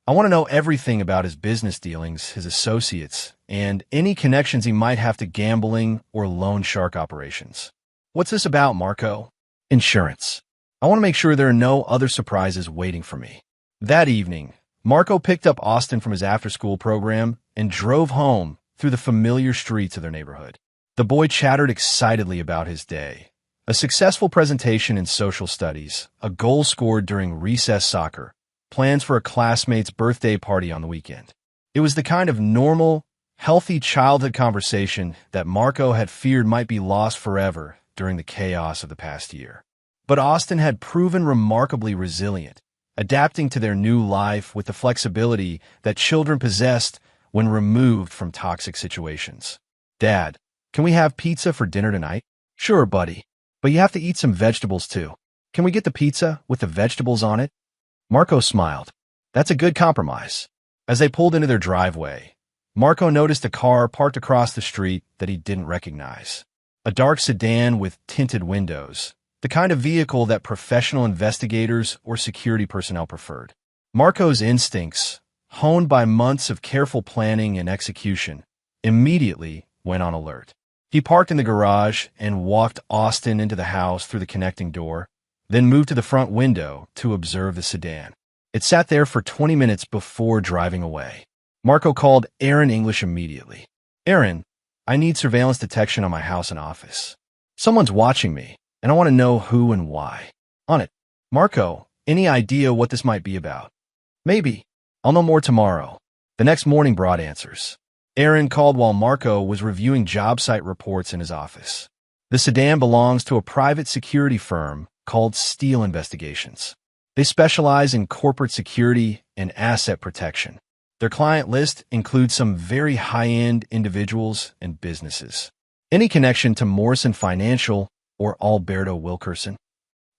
I want to know everything about his business dealings, his associates, and any connections he might have to gambling or loan shark operations. What's this about, Marco? Insurance. I want to make sure there are no other surprises waiting for me. That evening, Marco picked up Austin from his after-school program and drove home through the familiar streets of their neighborhood. The boy chattered excitedly about his day. A successful presentation in social studies, a goal scored during recess soccer, plans for a classmate's birthday party on the weekend. It was the kind of normal, healthy childhood conversation that Marco had feared might be lost forever during the chaos of the past year. But Austin had proven remarkably resilient, adapting to their new life with the flexibility that children possessed when removed from toxic situations. Dad, can we have pizza for dinner tonight? Sure, buddy, but you have to eat some vegetables too. Can we get the pizza with the vegetables on it? Marco smiled. That's a good compromise. As they pulled into their driveway, Marco noticed a car parked across the street that he didn't recognize. A dark sedan with tinted windows, the kind of vehicle that professional investigators or security personnel preferred. Marco's instincts, honed by months of careful planning and execution, immediately went on alert. He parked in the garage and walked Austin into the house through the connecting door, then moved to the front window to observe the sedan. It sat there for 20 minutes before driving away. Marco called Aaron English immediately. Aaron, I need surveillance detection on my house and office. Someone's watching me, and I want to know who and why. On it. Marco, any idea what this might be about? Maybe. I'll know more tomorrow. The next morning brought answers. Aaron called while Marco was reviewing job site reports in his office. The sedan belongs to a private security firm called Steele Investigations. They specialize in corporate security and asset protection. Their client list includes some very high-end individuals and businesses. Any connection to Morrison Financial or Alberto Wilkerson?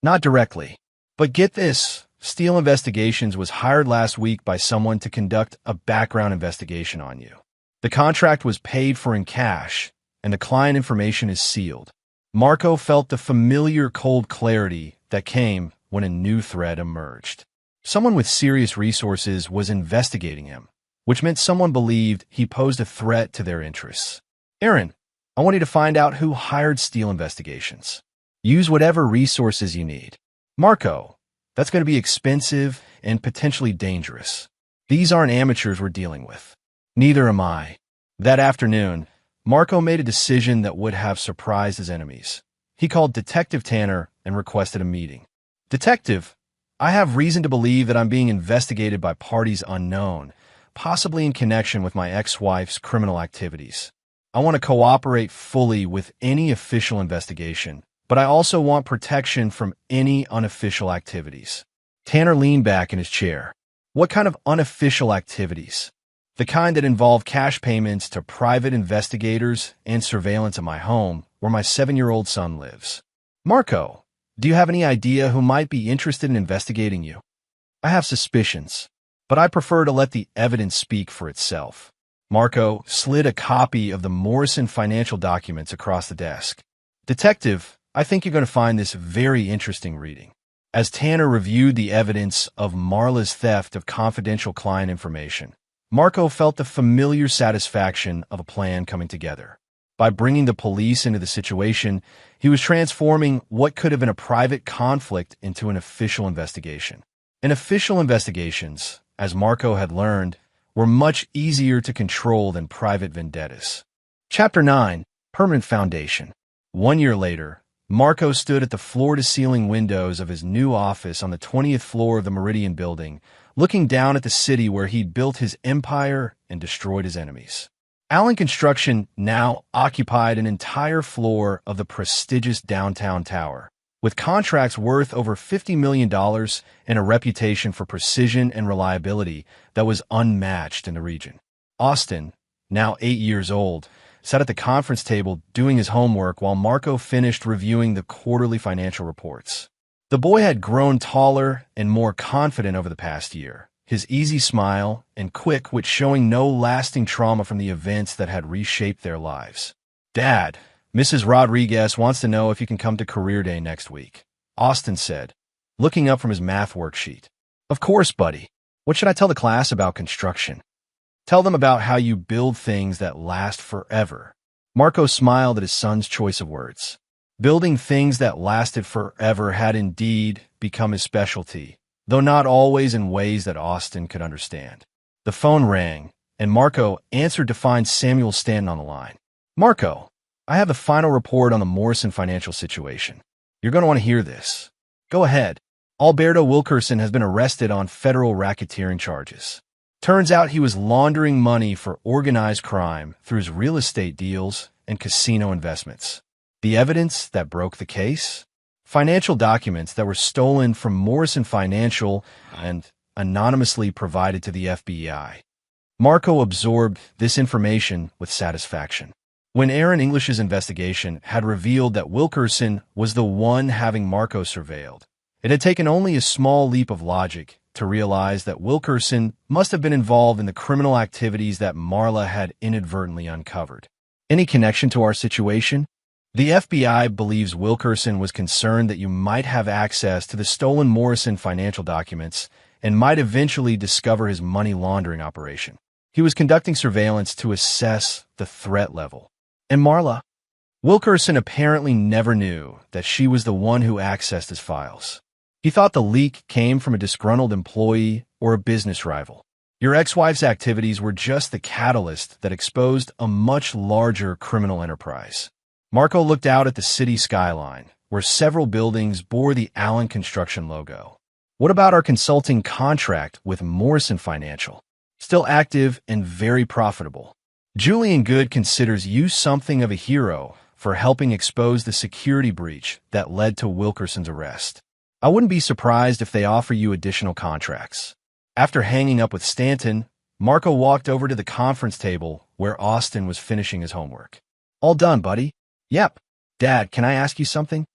Not directly. But get this, Steele Investigations was hired last week by someone to conduct a background investigation on you. The contract was paid for in cash, and the client information is sealed. Marco felt the familiar cold clarity that came when a new threat emerged. Someone with serious resources was investigating him, which meant someone believed he posed a threat to their interests. Aaron, I want you to find out who hired Steele Investigations. Use whatever resources you need. Marco, that's going to be expensive and potentially dangerous. These aren't amateurs we're dealing with. Neither am I. That afternoon, Marco made a decision that would have surprised his enemies. He called Detective Tanner and requested a meeting. Detective, I have reason to believe that I'm being investigated by parties unknown, possibly in connection with my ex-wife's criminal activities. I want to cooperate fully with any official investigation, but I also want protection from any unofficial activities. Tanner leaned back in his chair. What kind of unofficial activities? The kind that involve cash payments to private investigators and surveillance at my home, where my 7-year-old son lives. Marco, do you have any idea who might be interested in investigating you? I have suspicions, but I prefer to let the evidence speak for itself. Marco slid a copy of the Morrison Financial documents across the desk. Detective, I think you're going to find this very interesting reading. As Tanner reviewed the evidence of Marla's theft of confidential client information, Marco felt the familiar satisfaction of a plan coming together. By bringing the police into the situation, he was transforming what could have been a private conflict into an official investigation. And official investigations, as Marco had learned, were much easier to control than private vendettas. Chapter 9, Permanent Foundation. 1 year later, Marco stood at the floor-to-ceiling windows of his new office on the 20th floor of the Meridian building, looking down at the city where he'd built his empire and destroyed his enemies. Allen Construction now occupied an entire floor of the prestigious downtown tower, with contracts worth over $50 million and a reputation for precision and reliability that was unmatched in the region. Austin, now 8 years old, sat at the conference table doing his homework while Marco finished reviewing the quarterly financial reports. The boy had grown taller and more confident over the past year, his easy smile and quick wit showing no lasting trauma from the events that had reshaped their lives. Dad, Mrs. Rodriguez wants to know if you can come to Career Day next week, Austin said, looking up from his math worksheet. Of course, buddy. What should I tell the class about construction? Tell them about how you build things that last forever. Marco smiled at his son's choice of words. Building things that lasted forever had indeed become his specialty, though not always in ways that Austin could understand. The phone rang, and Marco answered to find Samuel Stanton on the line. Marco, I have the final report on the Morrison financial situation. You're going to want to hear this. Go ahead. Alberto Wilkerson has been arrested on federal racketeering charges. Turns out he was laundering money for organized crime through his real estate deals and casino investments. The evidence that broke the case? Financial documents that were stolen from Morrison Financial and anonymously provided to the FBI. Marco absorbed this information with satisfaction. When Aaron English's investigation had revealed that Wilkerson was the one having Marco surveilled, it had taken only a small leap of logic to realize that Wilkerson must have been involved in the criminal activities that Marla had inadvertently uncovered. Any connection to our situation? The FBI believes Wilkerson was concerned that you might have access to the stolen Morrison financial documents and might eventually discover his money laundering operation. He was conducting surveillance to assess the threat level. And Marla? Wilkerson apparently never knew that she was the one who accessed his files. He thought the leak came from a disgruntled employee or a business rival. Your ex-wife's activities were just the catalyst that exposed a much larger criminal enterprise. Marco looked out at the city skyline, where several buildings bore the Allen Construction logo. What about our consulting contract with Morrison Financial? Still active and very profitable. Julian Good considers you something of a hero for helping expose the security breach that led to Wilkerson's arrest. I wouldn't be surprised if they offer you additional contracts. After hanging up with Stanton, Marco walked over to the conference table where Austin was finishing his homework. All done, buddy? Yep. Dad, can I ask you something?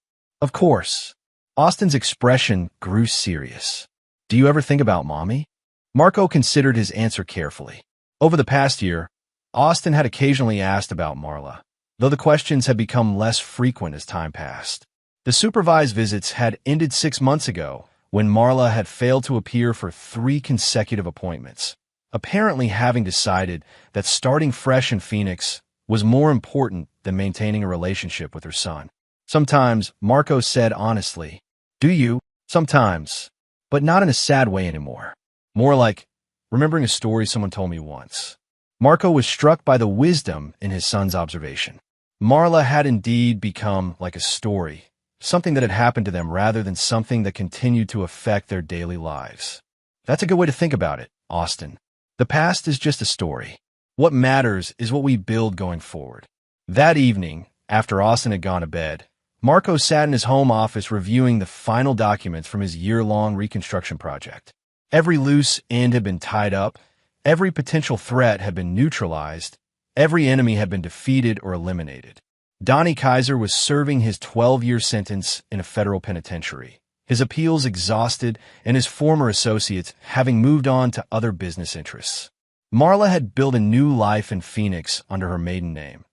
Of course. Austin's expression grew serious. Do you ever think about Mommy? Marco considered his answer carefully. Over the past year, Austin had occasionally asked about Marla, though the questions had become less frequent as time passed. The supervised visits had ended 6 months ago when Marla had failed to appear for 3 consecutive appointments, apparently having decided that starting fresh in Phoenix was more important than maintaining a relationship with her son. Sometimes, Marco said honestly, "Do you?" Sometimes, but not in a sad way anymore. More like remembering a story someone told me once. Marco was struck by the wisdom in his son's observation. Marla had indeed become like a story, something that had happened to them rather than something that continued to affect their daily lives. That's a good way to think about it, Austin. The past is just a story. What matters is what we build going forward. That evening, after Austin had gone to bed, Marco sat in his home office reviewing the final documents from his year-long reconstruction project. Every loose end had been tied up, every potential threat had been neutralized, every enemy had been defeated or eliminated. Donnie Kaiser was serving his 12-year sentence in a federal penitentiary, his appeals exhausted and his former associates having moved on to other business interests. Marla had built a new life in Phoenix under her maiden name,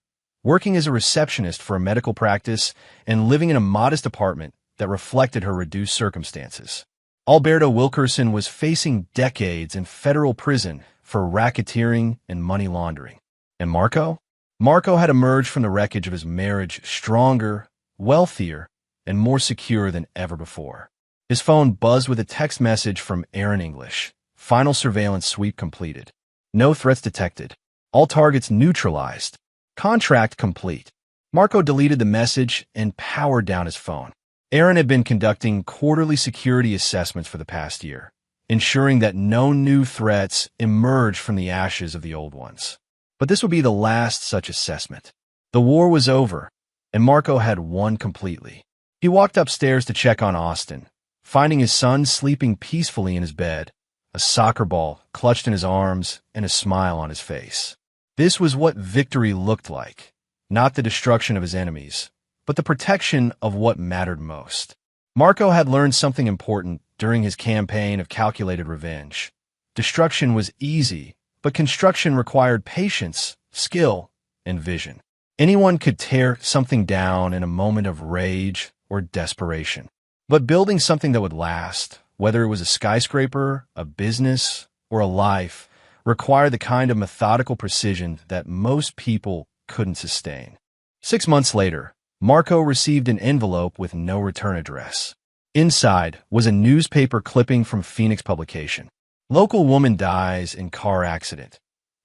working as a receptionist for a medical practice and living in a modest apartment that reflected her reduced circumstances. Alberto Wilkerson was facing decades in federal prison for racketeering and money laundering. And Marco? Marco had emerged from the wreckage of his marriage stronger, wealthier, and more secure than ever before. His phone buzzed with a text message from Aaron English. Final surveillance sweep completed. No threats detected. All targets neutralized. Contract complete. Marco deleted the message and powered down his phone. Aaron had been conducting quarterly security assessments for the past year, ensuring that no new threats emerged from the ashes of the old ones. But this would be the last such assessment. The war was over, and Marco had won completely. He walked upstairs to check on Austin, finding his son sleeping peacefully in his bed, a soccer ball clutched in his arms and a smile on his face. This was what victory looked like, not the destruction of his enemies, but the protection of what mattered most. Marco had learned something important during his campaign of calculated revenge. Destruction was easy, but construction required patience, skill, and vision. Anyone could tear something down in a moment of rage or desperation. But building something that would last, whether it was a skyscraper, a business, or a life, required the kind of methodical precision that most people couldn't sustain. 6 months later, Marco received an envelope with no return address. Inside was a newspaper clipping from Phoenix publication. Local woman dies in car accident.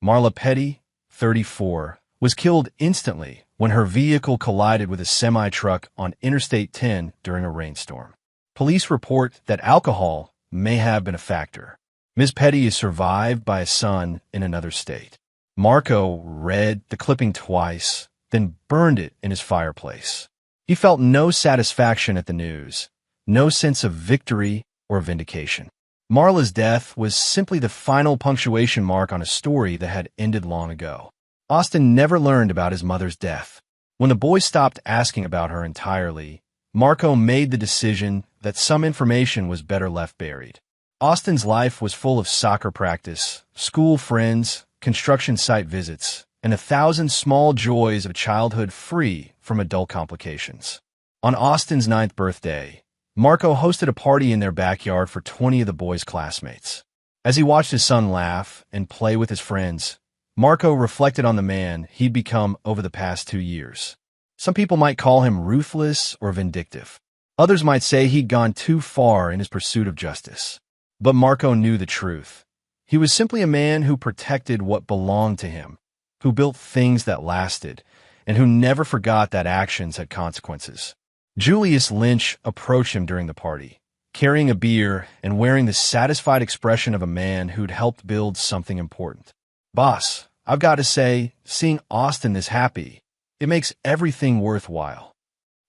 Marla Petty, 34, was killed instantly when her vehicle collided with a semi-truck on Interstate 10 during a rainstorm. Police report that alcohol may have been a factor. Ms. Petty is survived by a son in another state. Marco read the clipping twice, then burned it in his fireplace. He felt no satisfaction at the news, no sense of victory or vindication. Marla's death was simply the final punctuation mark on a story that had ended long ago. Austin never learned about his mother's death. When the boy stopped asking about her entirely, Marco made the decision that some information was better left buried. Austin's life was full of soccer practice, school friends, construction site visits, and 1,000 small joys of childhood free from adult complications. On Austin's 9th birthday, Marco hosted a party in their backyard for 20 of the boys' classmates. As he watched his son laugh and play with his friends, Marco reflected on the man he'd become over the past 2 years. Some people might call him ruthless or vindictive. Others might say he'd gone too far in his pursuit of justice. But Marco knew the truth. He was simply a man who protected what belonged to him, who built things that lasted, and who never forgot that actions had consequences. Julius Lynch approached him during the party, carrying a beer and wearing the satisfied expression of a man who'd helped build something important. "Boss, I've got to say, seeing Austin this happy, it makes everything worthwhile.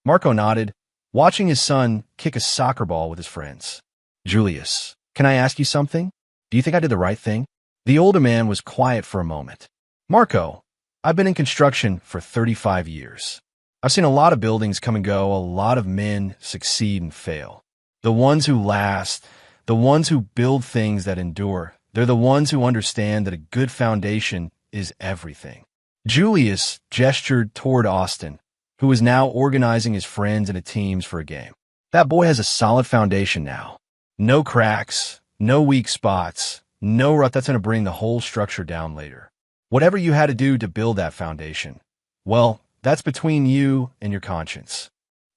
Marco nodded, watching his son kick a soccer ball with his friends. Julius, can I ask you something? Do you think I did the right thing? The older man was quiet for a moment. Marco, I've been in construction for 35 years. I've seen a lot of buildings come and go, a lot of men succeed and fail. The ones who last, the ones who build things that endure, they're the ones who understand that a good foundation is everything. Julius gestured toward Austin, who was now organizing his friends into teams for a game. That boy has a solid foundation now. No cracks, no weak spots, no rut that's going to bring the whole structure down later. Whatever you had to do to build that foundation, well, that's between you and your conscience.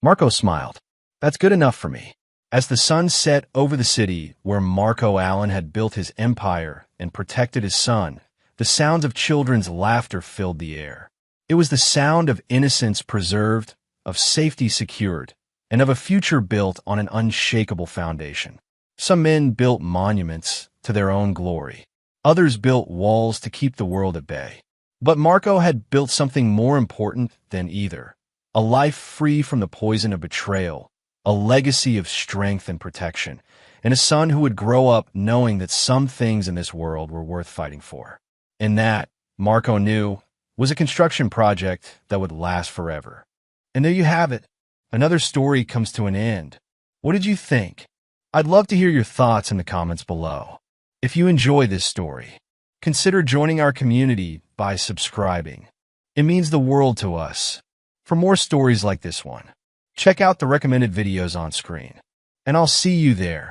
Marco smiled. That's good enough for me. As the sun set over the city where Marco Allen had built his empire and protected his son, the sounds of children's laughter filled the air. It was the sound of innocence preserved, of safety secured, and of a future built on an unshakable foundation. Some men built monuments to their own glory. Others built walls to keep the world at bay. But Marco had built something more important than either. A life free from the poison of betrayal, a legacy of strength and protection, and a son who would grow up knowing that some things in this world were worth fighting for. And that, Marco knew, was a construction project that would last forever. And there you have it. Another story comes to an end. What did you think? I'd love to hear your thoughts in the comments below. If you enjoy this story, consider joining our community by subscribing. It means the world to us. For more stories like this one, check out the recommended videos on screen. And I'll see you there.